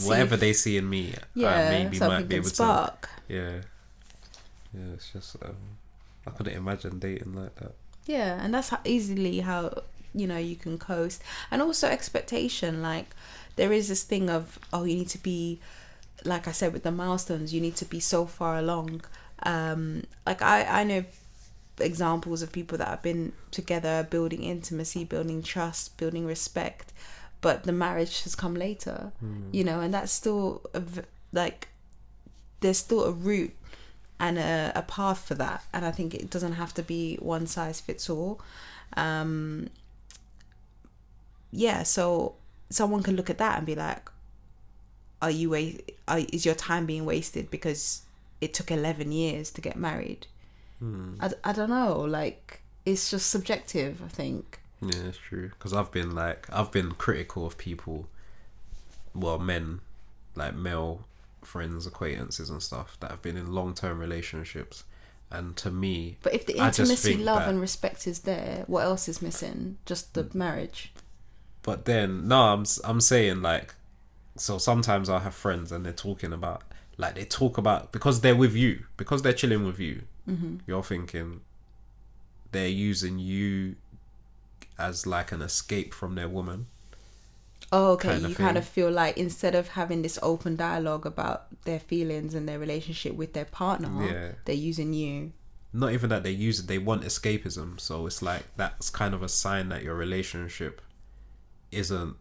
whatever they see in me, maybe might be able spark. to. Yeah, it's just I couldn't imagine dating like that. Yeah, and that's how you can coast, and also expectation. Like, there is this thing of, you need to be, like I said with the milestones, you need to be so far along. Like I know examples of people that have been together, building intimacy, building trust, building respect, but the marriage has come later. And that's still there's still a route and a path for that, and I think it doesn't have to be one size fits all. So someone can look at that and be like, is your time being wasted because it took 11 years to get married? I don't know, like, it's just subjective, I think. Yeah, it's true, because I've been critical of people, men, like male friends, acquaintances and stuff that have been in long-term relationships, and to me, but if the intimacy, love and respect is there, what else is missing? Just the marriage. But then no, I'm saying, like, so sometimes I'll have friends and they're talking about, like, because they're with you, because they're chilling with you, you're thinking they're using you as like an escape from their woman. Oh, okay. You kind of feel like, instead of having this open dialogue about their feelings and their relationship with their partner, they're using you. Not even that, they want escapism. So it's like, that's kind of a sign that your relationship isn't,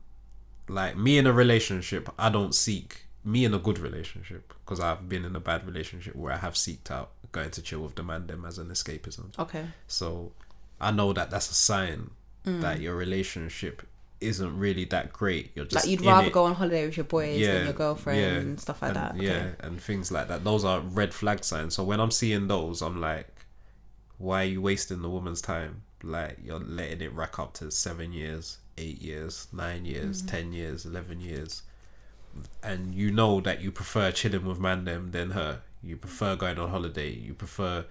like, me in a relationship, I don't seek, me in a good relationship, because I've been in a bad relationship where I have seeked out going to chill with them as an escapism. Okay. So I know that that's a sign that your relationship isn't really that great. You're just, like, you'd rather go on holiday with your boys than your girlfriend and stuff like that. Yeah, and things like that. Those are red flag signs. So when I'm seeing those, I'm like, why are you wasting the woman's time? Like, you're letting it rack up to 7 years, 8 years, 9 years, 10 years, 11 years. And you know that you prefer chilling with them than her. You prefer going on holiday. You prefer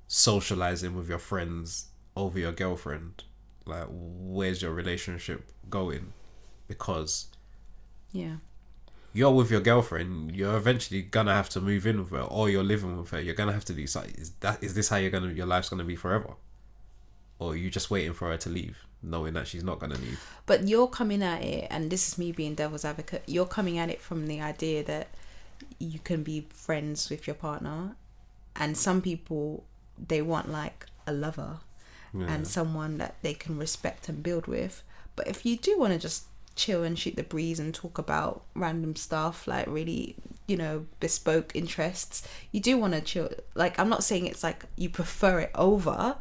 socializing with your friends over your girlfriend. Like, where's your relationship going? Because you're with your girlfriend, you're eventually gonna have to move in with her, or you're living with her. You're gonna have to do something. Is this how your life's gonna be forever? Or are you just waiting for her to leave, knowing that she's not gonna leave? But you're coming at it, and this is me being devil's advocate, you're coming at it from the idea that you can be friends with your partner, and some people, they want like a lover and someone that they can respect and build with. But if you do want to just chill and shoot the breeze and talk about random stuff, like really, bespoke interests, you do want to chill. Like, I'm not saying it's like you prefer it over,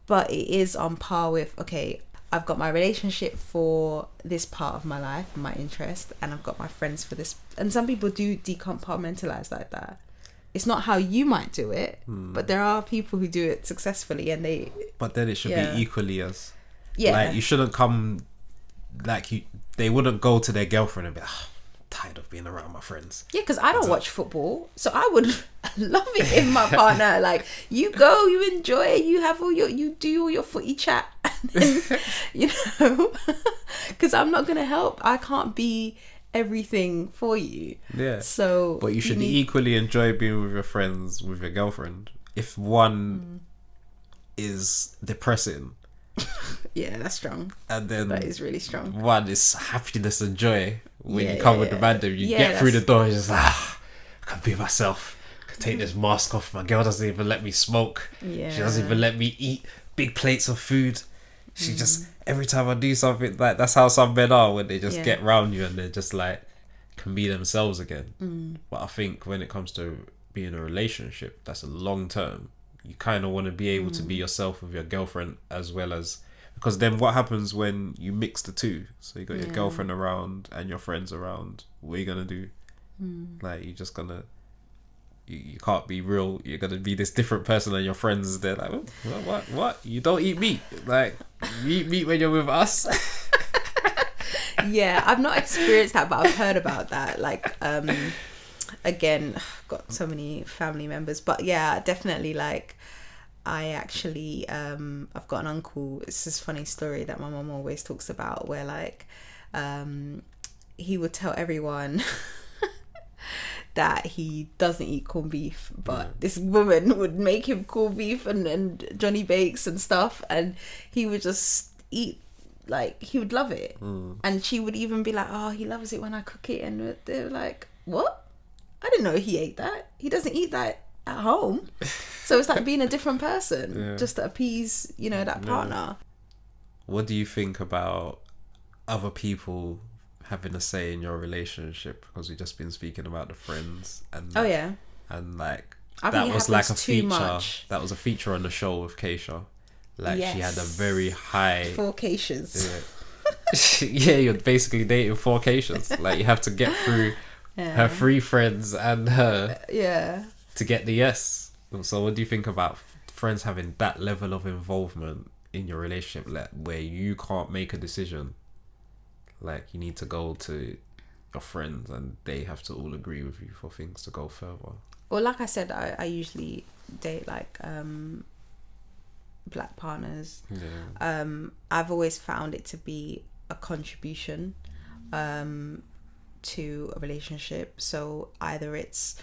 but it is on par with, okay, I've got my relationship for this part of my life, my interest, and I've got my friends for this. And some people do decompartmentalize like that. It's not how you might do it, but there are people who do it successfully, and But then it should be equally as. Yeah. Like, you shouldn't come. Like, they wouldn't go to their girlfriend and be, tired of being around my friends. Yeah, because I don't watch football, so I would love it if my partner, like, you go, you enjoy it, you do all your footy chat, and then, you know, because I'm not gonna help. I can't be everything for you. Yeah. So, but you should equally enjoy being with your friends, with your girlfriend. If one is depressing. Yeah, that's strong. And then that is really strong. One is happiness and joy. When you come with the random, you get through the door, you're just like, I can be myself. I can take this mask off. My girl doesn't even let me smoke. Yeah. She doesn't even let me eat big plates of food. She just, every time I do something, like, that's how some men are when they just get round you and they're just like, can be themselves again. But I think when it comes to being in a relationship, that's a long term. You kind of want to be able to be yourself with your girlfriend as well as, because then what happens when you mix the two? So you got your girlfriend around and your friends around. What are you gonna do? Like, you're just gonna, you can't be real. You're gonna be this different person than your friends. They're like, what? You don't eat meat. Like, you eat meat when you're with us. Yeah, I've not experienced that, but I've heard about that. Like, again, I've got so many family members, but yeah, definitely, like, I actually I've got an uncle. It's this funny story that my mum always talks about, where, like, he would tell everyone that he doesn't eat corned beef, but this woman would make him corned beef and Johnny Bakes and stuff, and he would just eat, like, he would love it. And she would even be like, oh, he loves it when I cook it, and they were like, what? I didn't know he ate that. He doesn't eat that at home. So it's like being a different person just to appease, you know, that partner. What do you think about other people having a say in your relationship? Because we've just been speaking about the friends and and like, that was like a feature much. That was a feature on the show with Kasia. Like, she had a very high 4 Kasias. Yeah, you're basically dating 4 Kasias. Like, you have to get through her 3 friends and her to get the yes. So what do you think about friends having that level of involvement in your relationship, like, where you can't make a decision? Like, you need to go to your friends and they have to all agree with you for things to go further. Well, like I said, I usually date, like, black partners. I've always found it to be a contribution to a relationship. So either it's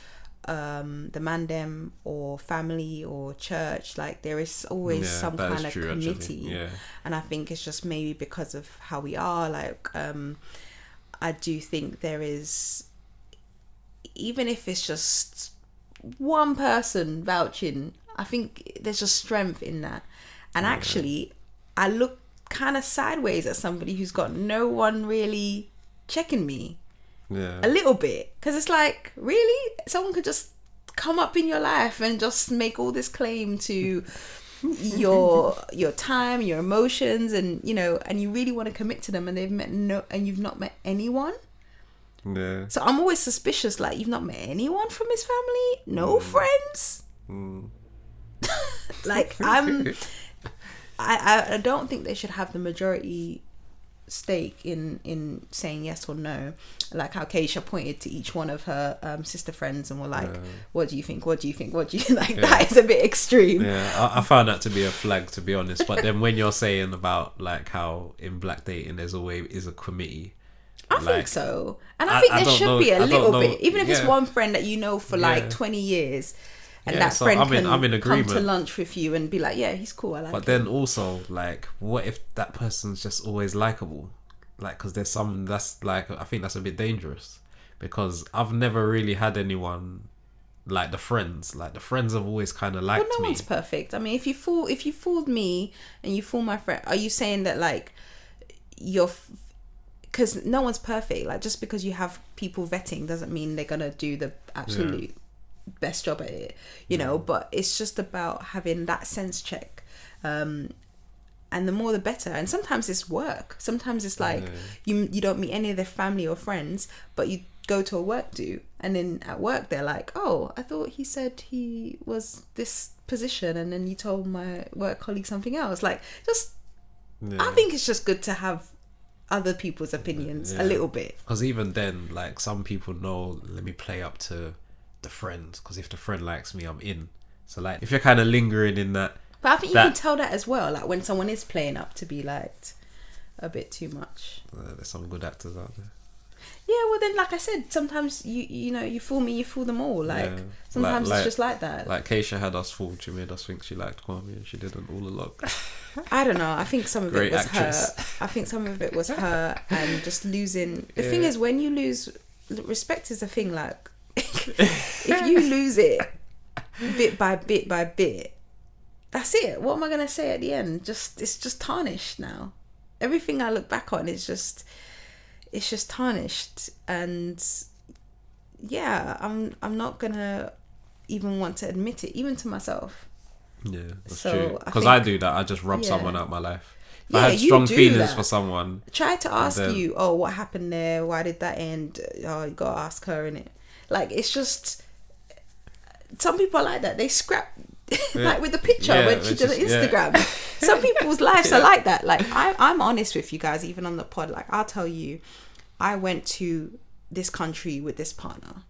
the man them or family or church, like, there is always some kind of committee. And I think it's just maybe because of how we are, like, I do think there is, even if it's just one person vouching, I think there's just strength in that. And actually, I look kind of sideways at somebody who's got no one really checking me. A little bit, because it's like, really, someone could just come up in your life and just make all this claim to your time, your emotions, and, you know, and you really want to commit to them, and you've not met anyone. So I'm always suspicious, like, you've not met anyone from his family, no friends. Like, I don't think they should have the majority stake in saying yes or no, like how Kasia pointed to each one of her sister friends and were like, what do you think, what do you think, what do you like? That is a bit extreme. I found that to be a flag, to be honest. But then when you're saying about, like, how in black dating there's always a committee, I think so, and I think there should be a little bit, even if it's one friend that you know for like 20 years. And that friend can come to lunch with you and be like, yeah, he's cool, I like him. But then also, like, what if that person's just always likable? Like, because there's some that's, like, I think that's a bit dangerous, because I've never really had anyone like the friends. Like, the friends have always kind of liked me. No one's perfect. I mean, if you fooled me and you fool my friend, are you saying that, like, because no one's perfect. Like, just because you have people vetting doesn't mean they're gonna do the absolute best job at it, you know. But it's just about having that sense check, and the more the better. And sometimes it's work, sometimes it's like you don't meet any of their family or friends, but you go to a work do, and then at work they're like, oh, I thought he said he was this position, and then you told my work colleague something else. Like, just I think it's just good to have other people's opinions a little bit, because even then, like, some people know, let me play up to the friend, because if the friend likes me, I'm in. So like, if you're kind of lingering in that, but I think you can tell that as well, like when someone is playing up to be liked a bit too much. There's some good actors out there. Yeah, well then, like I said, sometimes you know, you fool me, you fool them all. Like, sometimes it's just like that. Like Kasia had us fooled. She made us think she liked Kwame, and she didn't all along. I don't know. I think some of Great it was actress. her. I think some of it was her, and just losing. The thing is, when you lose respect, is a thing. Like, if you lose it bit by bit by bit, that's it. What am I gonna say at the end? It's just tarnished now. Everything I look back on is just. It's just tarnished, and I'm not gonna even want to admit it, even to myself. Yeah, that's so true. Because I do that. I just rub someone out my life. If I had you strong do feelings that. for someone, try to ask you, oh, what happened there? Why did that end? Oh, you gotta ask her, innit? Like, it's just some people are like that. They scrap. Like with the picture when she did Instagram. Some people's lives are like that. Like, I'm honest with you guys, even on the pod. Like, I'll tell you, I went to this country with this partner.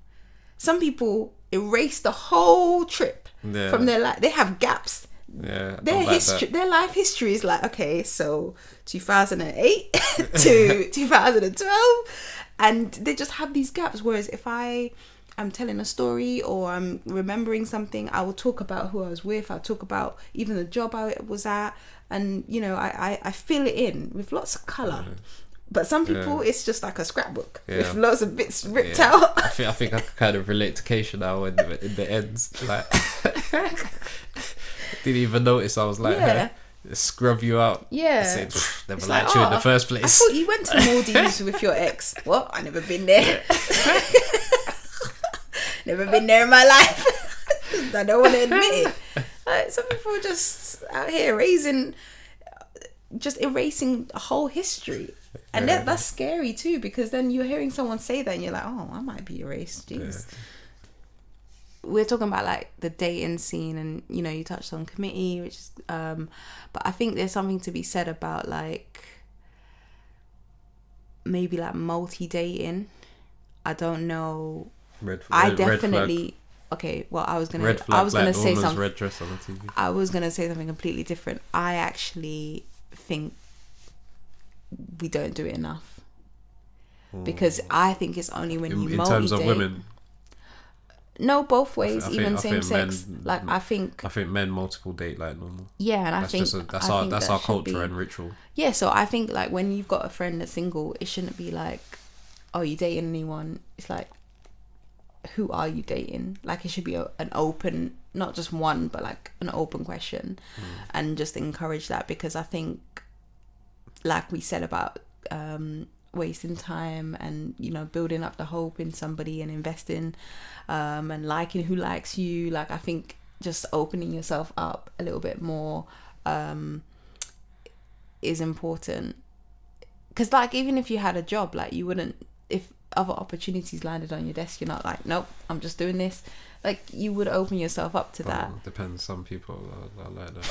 Some people erase the whole trip from their life. They have gaps. Their history, their life history is like, okay, so 2008 to 2012, and they just have these gaps. Whereas if I'm telling a story or I'm remembering something, I will talk about who I was with. I'll talk about even the job I was at, and you know, I fill it in with lots of colour. But some people, it's just like a scrapbook with lots of bits ripped out. I think I can kind of relate to Kasia now in the ends. Like, didn't even notice I was like, hey, scrub you out. Yeah. Said, never liked you in the first place. I thought you went to Maldives with your ex. What? I never been there. Never been there in my life. I don't want to admit it. Like, some people are just out here erasing a whole history. And that's scary too, because then you're hearing someone say that and you're like, oh, I might be erased. Jeez. We're talking about like the dating scene, and you know, you touched on committee, which is but I think there's something to be said about like maybe like multi-dating. I don't know. I definitely okay. Well, I was gonna say something. Red dress on the TV. I was gonna say something completely different. I actually think we don't do it enough, because I think it's only when you multi-date. In terms of women. No, both ways, even same sex. Like, I think men multiple date like normal. Yeah, and that's our culture and ritual. Yeah, so I think like when you've got a friend that's single, it shouldn't be like, oh, you dating anyone? It's like, who are you dating? Like, it should be an open, not just one, but like an open question, and just encourage that, because I think, like we said about wasting time and, you know, building up the hope in somebody and investing and liking who likes you, like, I think just opening yourself up a little bit more is important. Because like, even if you had a job, like, you wouldn't, if other opportunities landed on your desk, you're not like, nope, I'm just doing this. Like, you would open yourself up to that. Depends. Some people are like that.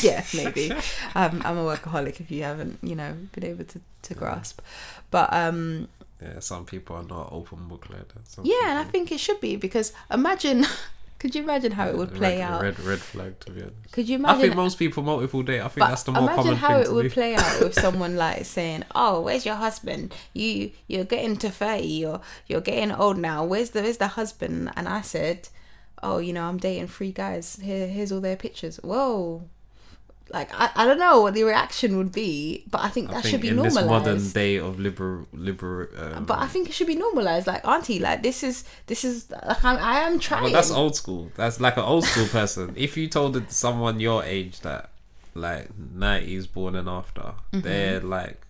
Yeah, maybe. I'm a workaholic, if you haven't, you know, been able to grasp. But some people are not open book like that. And I think it should be, because could you imagine how it would play out? Red flag, to be honest. Could you imagine? I think most people multiple date. I think that's the more common thing to do. Imagine how it would play out with someone like saying, "Oh, where's your husband? You're getting to 30, or you're getting old now. Where's the husband?" And I said, "Oh, you know, I'm dating 3 guys. Here's all their pictures." Whoa. Like, I don't know what the reaction would be, but I think that should be normalized. In this modern day of liberal but I think it should be normalized. Like, auntie, like, this is like, I am trying. Well, that's old school. That's like an old school person. If you told someone your age that, like, 90s born and after, they're like,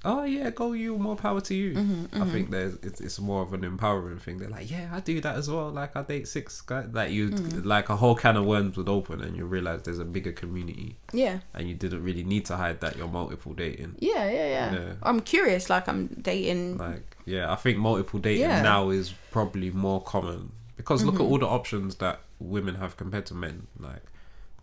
oh yeah, go you, more power to you. I think it's more of an empowering thing. They're like, yeah, I do that as well. Like I date 6 guys. Like you, like a whole can of worms would open, and you realize there's a bigger community. Yeah. And you didn't really need to hide that you're multiple dating. Yeah. I'm curious. Like I'm dating. Like I think multiple dating now is probably more common because look at all the options that women have compared to men. Like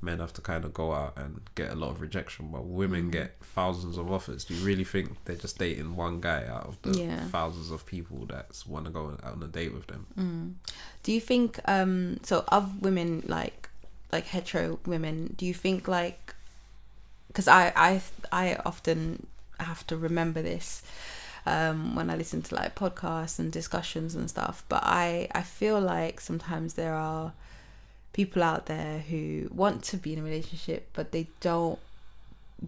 men have to kind of go out and get a lot of rejection, but women get thousands of offers. Do you really think they're just dating one guy out of the thousands of people that want to go out on a date with them? Do you think so of women like hetero women, do you think like, because I often have to remember this when I listen to like podcasts and discussions and stuff, but I feel like sometimes there are people out there who want to be in a relationship, but they don't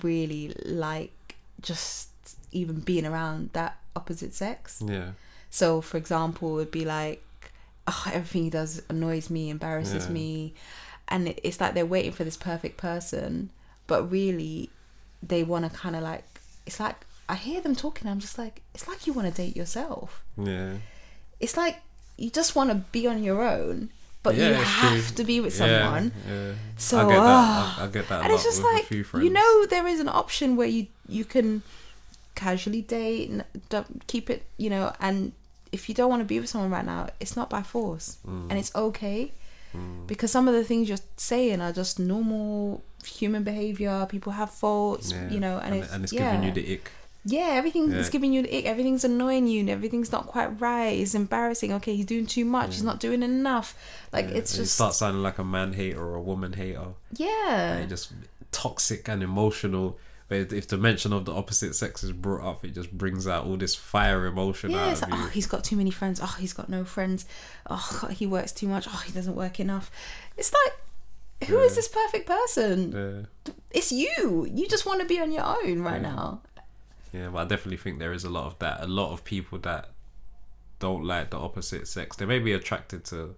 really like just even being around that opposite sex. Yeah. So, for example, it would be like, oh, everything he does annoys me, embarrasses me, and it's like they're waiting for this perfect person, but really, they want to kind of like. It's like I hear them talking. I'm just like, it's like you want to date yourself. Yeah. It's like you just want to be on your own. But you have to be with someone. Yeah. So I get that. And it's just like, you know, there is an option where you can casually date and don't keep it, you know. And if you don't want to be with someone right now, it's not by force, and it's okay, because some of the things you're saying are just normal human behavior. People have faults, you know, and it's giving you the ick. Yeah, everything is giving you the ick. Everything's annoying you, and everything's not quite right. It's embarrassing. Okay, he's doing too much. He's not doing enough. Like it's just, you start sounding like a man hater or a woman hater. Yeah, like just toxic and emotional. But if the mention of the opposite sex is brought up, it just brings out all this fire emotion out of you. Oh, he's got too many friends. Oh, he's got no friends. Oh, God, he works too much. Oh, he doesn't work enough. It's like, who is this perfect person? It's you. You just want to be on your own right now. Yeah, but I definitely think there is a lot of that. A lot of people that don't like the opposite sex, they may be attracted to,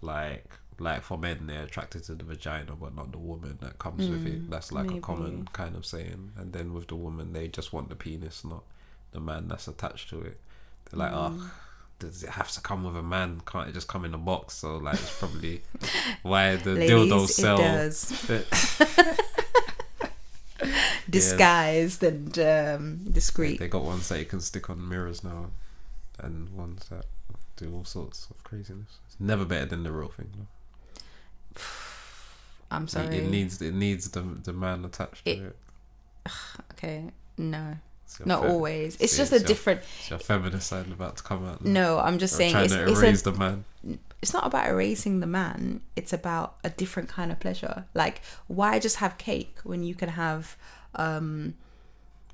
like for men, they're attracted to the vagina, but not the woman that comes with it. That's like a common kind of saying. And then with the woman, they just want the penis, not the man that's attached to it. They're like, oh, does it have to come with a man? Can't it just come in a box? So like, it's probably why the dildos sell. It does. Disguised and discreet. They got ones that you can stick on mirrors now, and ones that do all sorts of craziness. It's never better than the real thing, though. I'm sorry. It needs the man attached to it. Okay, no, not always. It's just a different. It's your feminist side about to come out. No, I'm just saying trying to erase the man. It's not about erasing the man. It's about a different kind of pleasure. Like, why just have cake when you can have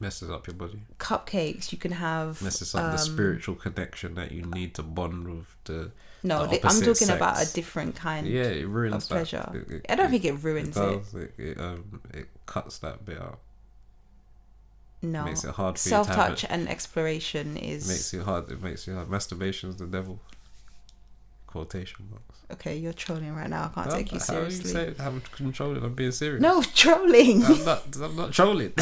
messes up your body. Cupcakes. You can have messes up the spiritual connection that you need to bond with the. No, the I'm talking sex. about a different kind. Yeah, it ruins of pleasure. I don't think it ruins it. It cuts that bit out. No, it makes it hard for self-touch and exploration is. Makes it hard. It makes it hard. Masturbation's the devil. Quotation marks. Okay, you're trolling right now. I can't take you seriously. How are you saying I'm controlling? I'm being serious. No, trolling. I'm not trolling.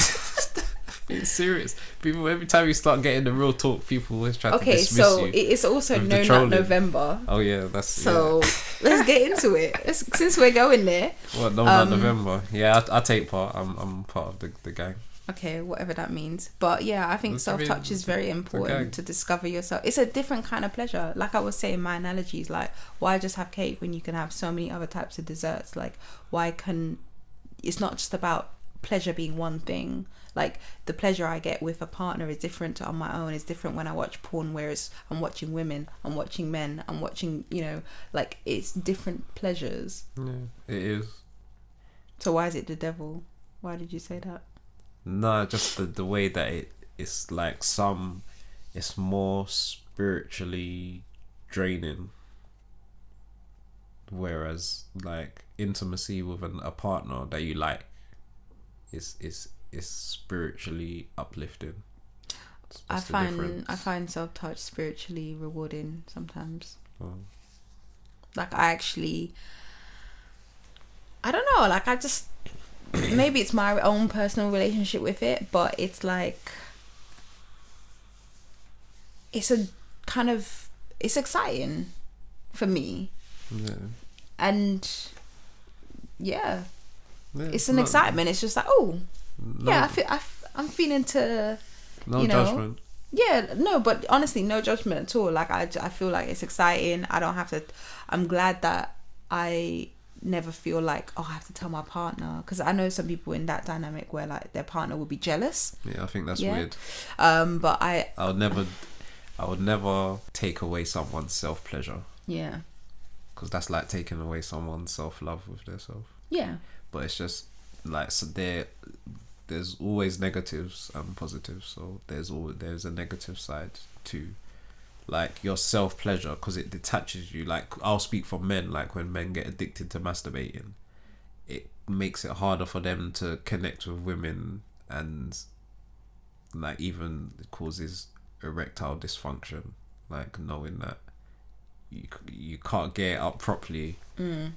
Being serious. People, every time you start getting the real talk, people always try to dismiss you. Okay, so it's also No Nut November. Oh yeah, that's so. Let's get into it. Since we're going there. What, No Nut November? Yeah, I take part. I'm part of the gang. Okay, whatever that means. But yeah, I think self-touch is very important to discover yourself. It's a different kind of pleasure. Like I was saying, my analogy is like, why just have cake when you can have so many other types of desserts? Like, it's not just about pleasure being one thing. Like, the pleasure I get with a partner is different to on my own. It's different when I watch porn, whereas I'm watching women, I'm watching men, I'm watching, like, it's different pleasures. Yeah, it is. So why is it the devil? Why did you say that? No, just the way that it's like it's more spiritually draining, whereas like intimacy with a partner that you like is spiritually uplifting. I find self-touch spiritually rewarding sometimes. Like I don't know, like I just maybe it's my own personal relationship with it, but it's like it's a kind of, it's exciting for me. Yeah. And yeah, it's an excitement. It's just like, I'm feeling to, no judgment. Yeah, no, but honestly, no judgment at all. Like, I feel like it's exciting. I don't have to, I'm glad that I never feel like, I have to tell my partner, because I know some people in that dynamic where like their partner will be jealous. Yeah, I think that's weird. But I would never take away someone's self-pleasure. Yeah. Because that's like taking away someone's self-love with their self. Yeah. But it's just like, so there's always negatives and positives. So there's a negative side to like your self-pleasure, because it detaches you. Like, I'll speak for men, like when men get addicted to masturbating, it makes it harder for them to connect with women, and like even causes erectile dysfunction, like knowing that you can't get it up properly when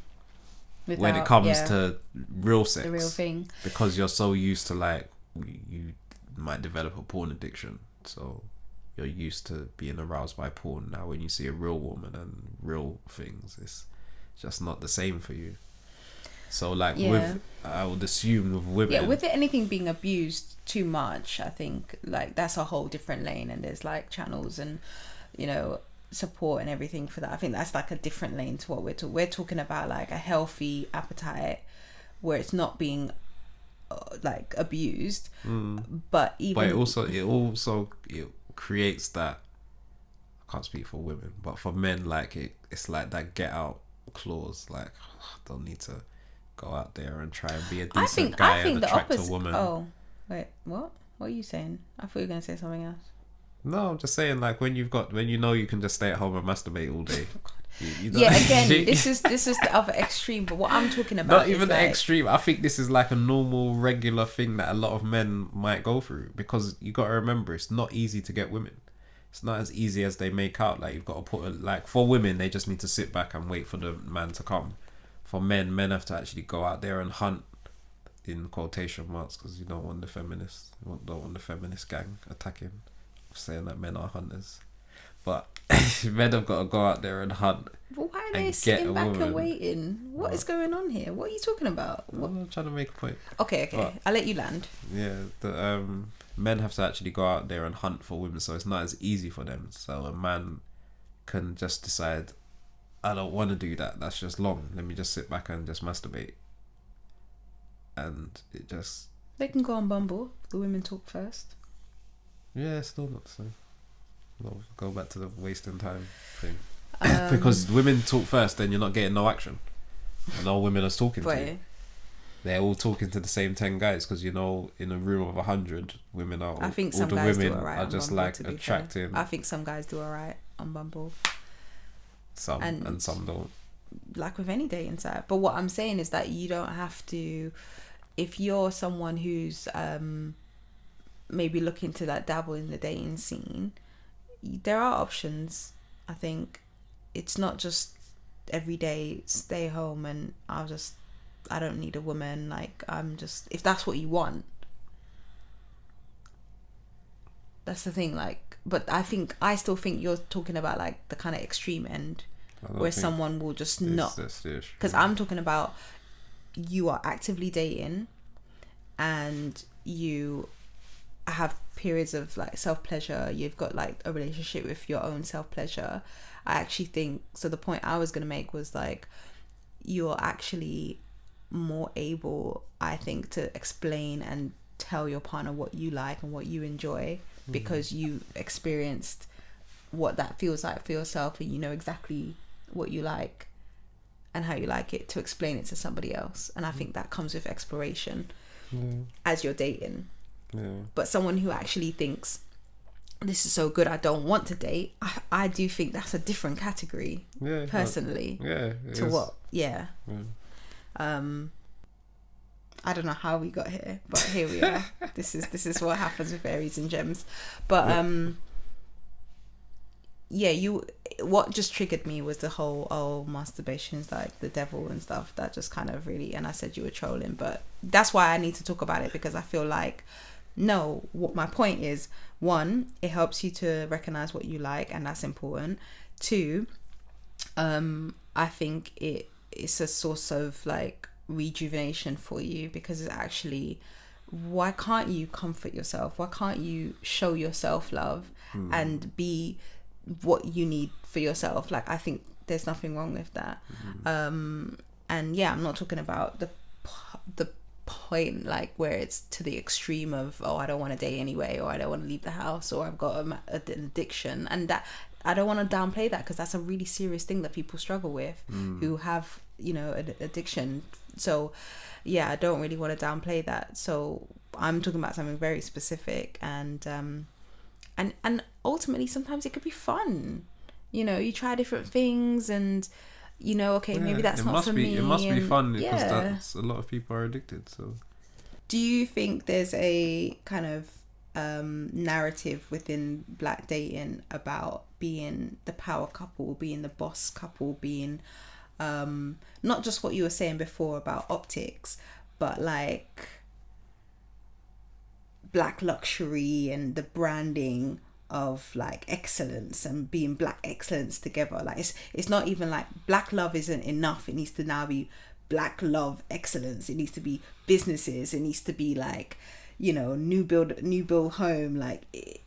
it comes to real sex, the real thing, because you're so used to, like, you might develop a porn addiction, so you're used to being aroused by porn. Now when you see a real woman and real things, it's just not the same for you. So like with, I would assume with women, with anything being abused too much, I think like that's a whole different lane, and there's like channels and, you know, support and everything for that. I think that's like a different lane to what we're talking about, like a healthy appetite where it's not being like abused. But it also creates that, I can't speak for women, but for men, like it's like that get out clause, like, don't need to go out there and try and be a decent guy and attract a woman. Oh wait, what are you saying? I thought you were going to say something else. No, I'm just saying, like, when you know you can just stay at home and masturbate all day. You yeah, again, this is the other extreme. But what I'm talking about, not even the extreme. I think this is like a normal, regular thing that a lot of men might go through, because you got to remember, it's not easy to get women. It's not as easy as they make out. Like, you've got to like, for women, they just need to sit back and wait for the man to come. For men have to actually go out there and hunt, in quotation marks, because you don't want the feminist gang attacking, saying that men are hunters, but men have got to go out there and hunt. But why are they sitting back and waiting? What is going on here? What are you talking about? I'm trying to make a point. Okay, but I'll let you land. Yeah, the men have to actually go out there and hunt for women, so it's not as easy for them. So a man can just decide, I don't want to do that, that's just long, let me just sit back and just masturbate, and it just, they can go on Bumble, the women talk first. Yeah, it's still not the same. No, go back to the wasting time thing. Because women talk first, then you're not getting no action. And all women are talking to you. They're all talking to the same 10 guys, because, you know, in a room of 100, women are. I think some guys do alright. Are just Bumble, like attracting. I think some guys do alright on Bumble. Some and some don't. Like with any dating site. But what I'm saying is that you don't have to. If you're someone who's maybe looking to like dabble in the dating scene, there are options. I think it's not just every day stay home and I don't need a woman, like I'm just, if that's what you want, that's the thing. Like, but I still think you're talking about like the kind of extreme end where someone will just not, because I'm talking about you are actively dating and you have periods of like self-pleasure, you've got like a relationship with your own self-pleasure. I actually think, so the point I was going to make was like, you're actually more able, I think, to explain and tell your partner what you like and what you enjoy, because you experienced what that feels like for yourself, and you know exactly what you like and how you like it, to explain it to somebody else. And I think that comes with exploration as you're dating. But someone who actually thinks, this is so good, I don't want to date, I do think that's a different category, personally. To what? I don't know how we got here, but here we are. This is what happens with Aries and Gems. But what just triggered me was the whole masturbation's like the devil and stuff. That just kind of really, and I said you were trolling, but that's why I need to talk about it, because I feel like No, what my point is, one, it helps you to recognize what you like, and that's important. Two, I think it's a source of like rejuvenation for you, because it's actually, why can't you comfort yourself? Why can't you show yourself love and be what you need for yourself? Like, I think there's nothing wrong with that. And yeah, I'm not talking about the point like where it's to the extreme of, oh, I don't want to date anyway, or I don't want to leave the house, or I've got an addiction, and that I don't want to downplay that, because that's a really serious thing that people struggle with who have, you know, an addiction. So yeah, I don't really want to downplay that. So I'm talking about something very specific, and ultimately sometimes it could be fun. You know, you try different things, and you know, okay, maybe that's not for me. It must be fun, because that's a lot of people are addicted. So, do you think there's a kind of narrative within black dating about being the power couple, being the boss couple, being not just what you were saying before about optics, but like black luxury and the branding of like excellence and being black excellence together? Like, it's not even like black love isn't enough. It needs to now be black love excellence. It needs to be businesses. It needs to be like, you know, new build home. Like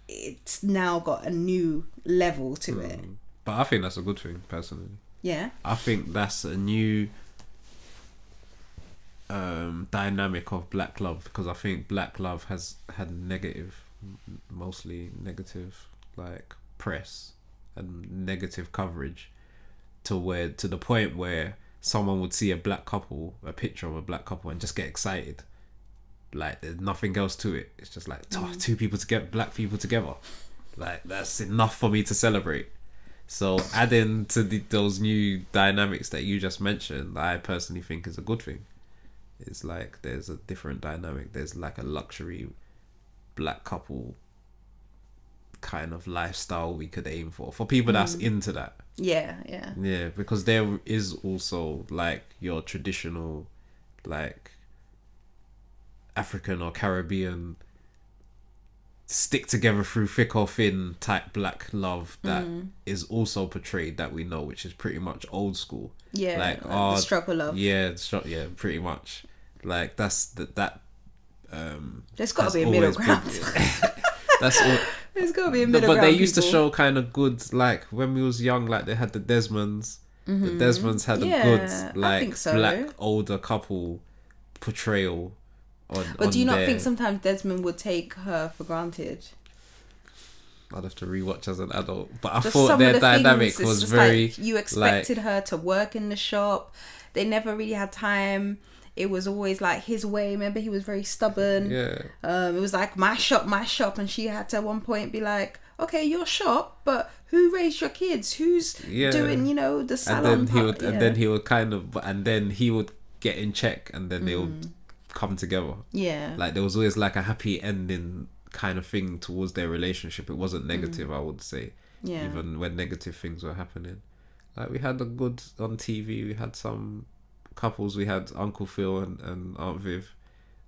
it's now got a new level to it. But I think that's a good thing, personally. Yeah, I think that's a new dynamic of black love, because I think black love has had mostly negative like press and negative coverage, to the point where someone would see a picture of a black couple, and just get excited. Like, there's nothing else to it. It's just like two people together, black people together. Like, that's enough for me to celebrate. So adding to those new dynamics that you just mentioned, I personally think is a good thing. It's like there's a different dynamic. There's like a luxury black couple kind of lifestyle we could aim for people that's into that. Yeah, because there is also like your traditional like African or Caribbean stick together through thick or thin type black love that is also portrayed, that we know, which is pretty much old school. Yeah, like the struggle love. Yeah, pretty much. Like that's that. There's got to be a middle ground. That's all. There's got to be a middle ground. But they used to show kind of good, like when we was young, like they had the Desmonds. The Desmonds had a good like black older couple portrayal. But do you not think sometimes Desmond would take her for granted? I'd have to rewatch as an adult, but I thought their dynamic was very like, you expected her to work in the shop. They never really had time. It was always like his way. Remember, he was very stubborn. Yeah. It was like my shop, and she had to at one point be like, "Okay, your shop, but who raised your kids? Who's doing, you know, the salon?" And then he would get in check, and then they would come together. Yeah. Like there was always like a happy ending kind of thing towards their relationship. It wasn't negative, I would say. Yeah. Even when negative things were happening. Like we had a good on TV, we had some couples, we had Uncle Phil and Aunt Viv.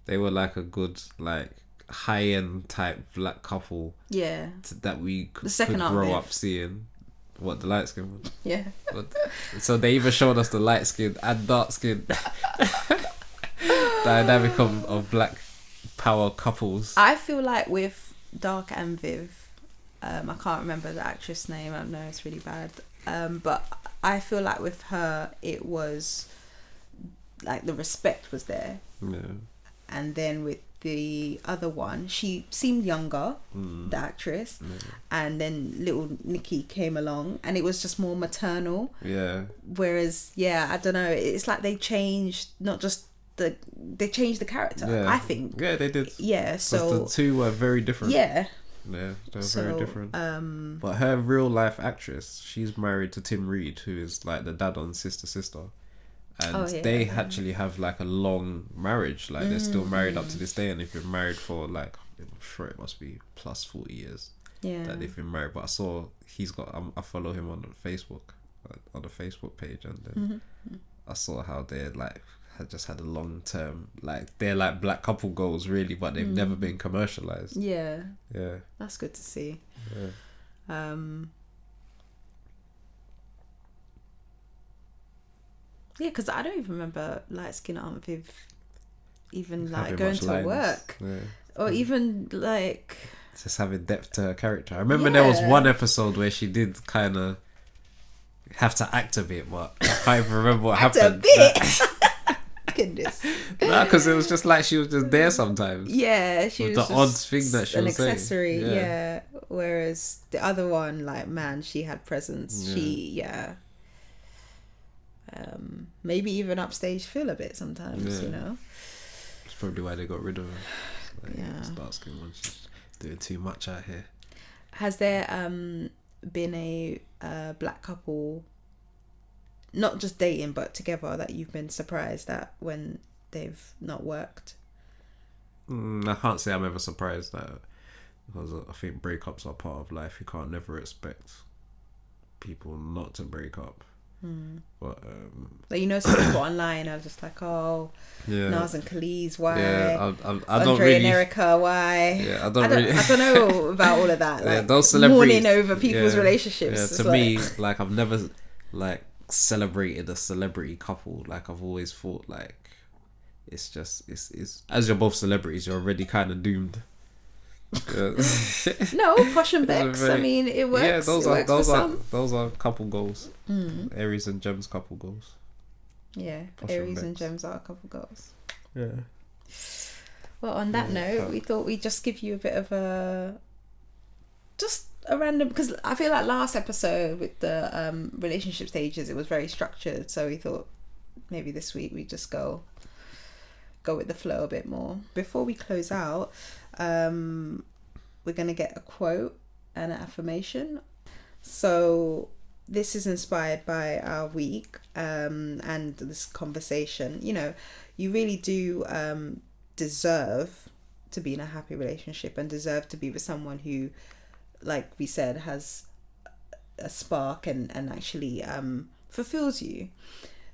They were like a good like high-end type black couple. Yeah. That we could grow Viv. Up seeing. What, the light skin one? Yeah. So they even showed us the light skin and dark skin dynamic of black power couples. I feel like with Dark and Viv, I can't remember the actress name. I know it's really bad. But I feel like with her, it was like the respect was there. Yeah. And then with the other one, she seemed younger, the actress, and then little Nikki came along, and it was just more maternal. Yeah. Whereas, I don't know. It's like they changed not just they changed the character. Yeah. I think. Yeah, they did. Yeah. So the two were very different. Yeah. Yeah, they're very different. But her real life actress, she's married to Tim Reed, who is like the dad on Sister. And they actually have like a long marriage. Like they're still married up to this day, and they've been married for like, I'm sure it must be plus 40 years. Yeah. That they've been married. But I saw he's got. I follow him on Facebook, on the Facebook page, and then I saw how they're like just had a long term, like they're like black couple goals really, but they've never been commercialized. Yeah. Yeah. That's good to see. Yeah. Yeah, because I don't even remember light skin Aunt Viv even like Having going much to lines. work. Yeah. Or even like Just having depth to her character. I remember there was one episode where she did kind of have to act a bit, but I can't even remember what happened. a bit. Goodness. No, because it was just like she was just there sometimes. Yeah, she with was the just odd thing that she an was saying. accessory. Yeah. Whereas the other one, like, man, she had presence. Yeah. Maybe even upstage Phil a bit sometimes. Yeah. You know. That's probably why they got rid of her. Like, Yeah. Dark skin one, she's doing too much out here. Has there been a black couple, not just dating but together, that you've been surprised at when they've not worked? I can't say I'm ever surprised that, because I think breakups are part of life. You can't never expect people not to break up. But like, you know, some people online are just like, oh, Nas and Khalees, why? Yeah, I don't Andre really. and Erica, why? Yeah, I don't know about all of that. Like, those celebrities mourning over people's relationships. Yeah, to me, like, I've never like celebrated a celebrity couple. Like, I've always thought like it's just it's as you're both celebrities, you're already kind of doomed. No, Posh and Bex. I mean, it works. Yeah, those are couple goals. Aries and Gems couple goals. Yeah, Posh Aries and and Bex. Gems are couple goals. Yeah. Well, on that note, we thought we'd just give you a bit of a random, because I feel like last episode with the relationship stages, it was very structured. So we thought maybe this week we just go with the flow a bit more. Before we close out, we're going to get a quote and an affirmation. So this is inspired by our week and this conversation. You know, you really do deserve to be in a happy relationship and deserve to be with someone who, like we said, has a spark and actually fulfills you.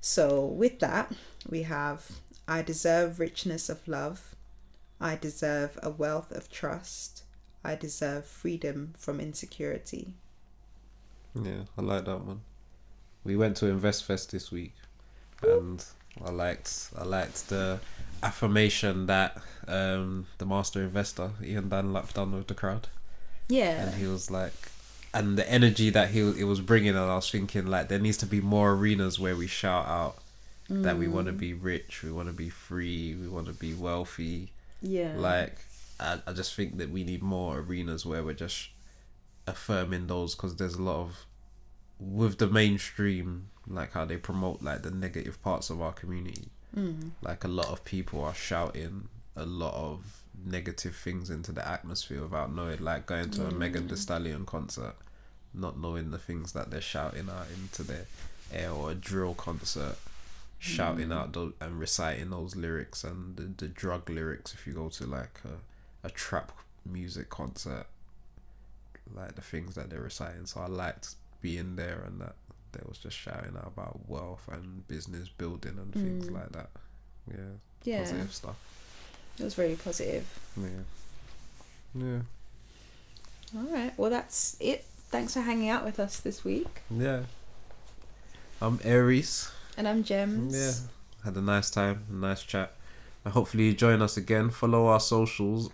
So with that, we have: I deserve richness of love. I deserve a wealth of trust. I deserve freedom from insecurity. Yeah, I like that one. We went to InvestFest this week, and I liked the affirmation that the master investor Ian Dunlap done with the crowd. Yeah, and he was like, and the energy that it was bringing, and I was thinking like there needs to be more arenas where we shout out that we want to be rich, we want to be free, we want to be wealthy. Yeah, like I just think that we need more arenas where we're just affirming those, because there's a lot of, with the mainstream, like how they promote like the negative parts of our community, like a lot of people are shouting a lot of negative things into the atmosphere without knowing, like going to a Megan Thee Stallion concert, not knowing the things that they're shouting out into their air, or a drill concert, shouting out those and reciting those lyrics, and the drug lyrics if you go to like a trap music concert, like the things that they're reciting. So I liked being there, and that they was just shouting out about wealth and business building and things like that. Yeah, positive stuff. It was very positive. Yeah. All right, well, that's it. Thanks for hanging out with us this week. Yeah. I'm Aries. And I'm Gems. Yeah. Had a nice time, a nice chat. And hopefully you join us again. Follow our socials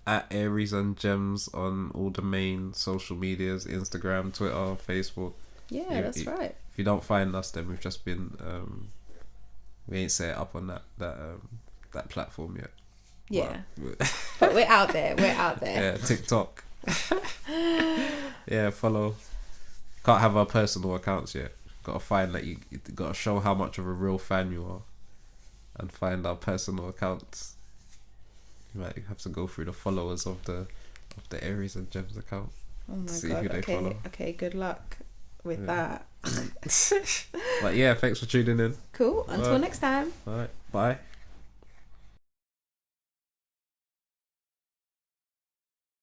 at Aries and Gems on all the main social medias: Instagram, Twitter, Facebook. Yeah, that's right. If you don't find us, then we've just been we ain't set up on that platform yet. Yeah. But we're out there. Yeah, TikTok. Yeah, follow. Can't have our personal accounts yet. Gotta find that you gotta show how much of a real fan you are, and find our personal accounts. You might have to go through the followers of the Aries and Gems account. Oh my see god. who they follow. Okay, good luck with that. But yeah, thanks for tuning in. Cool. Until next time. Alright, bye.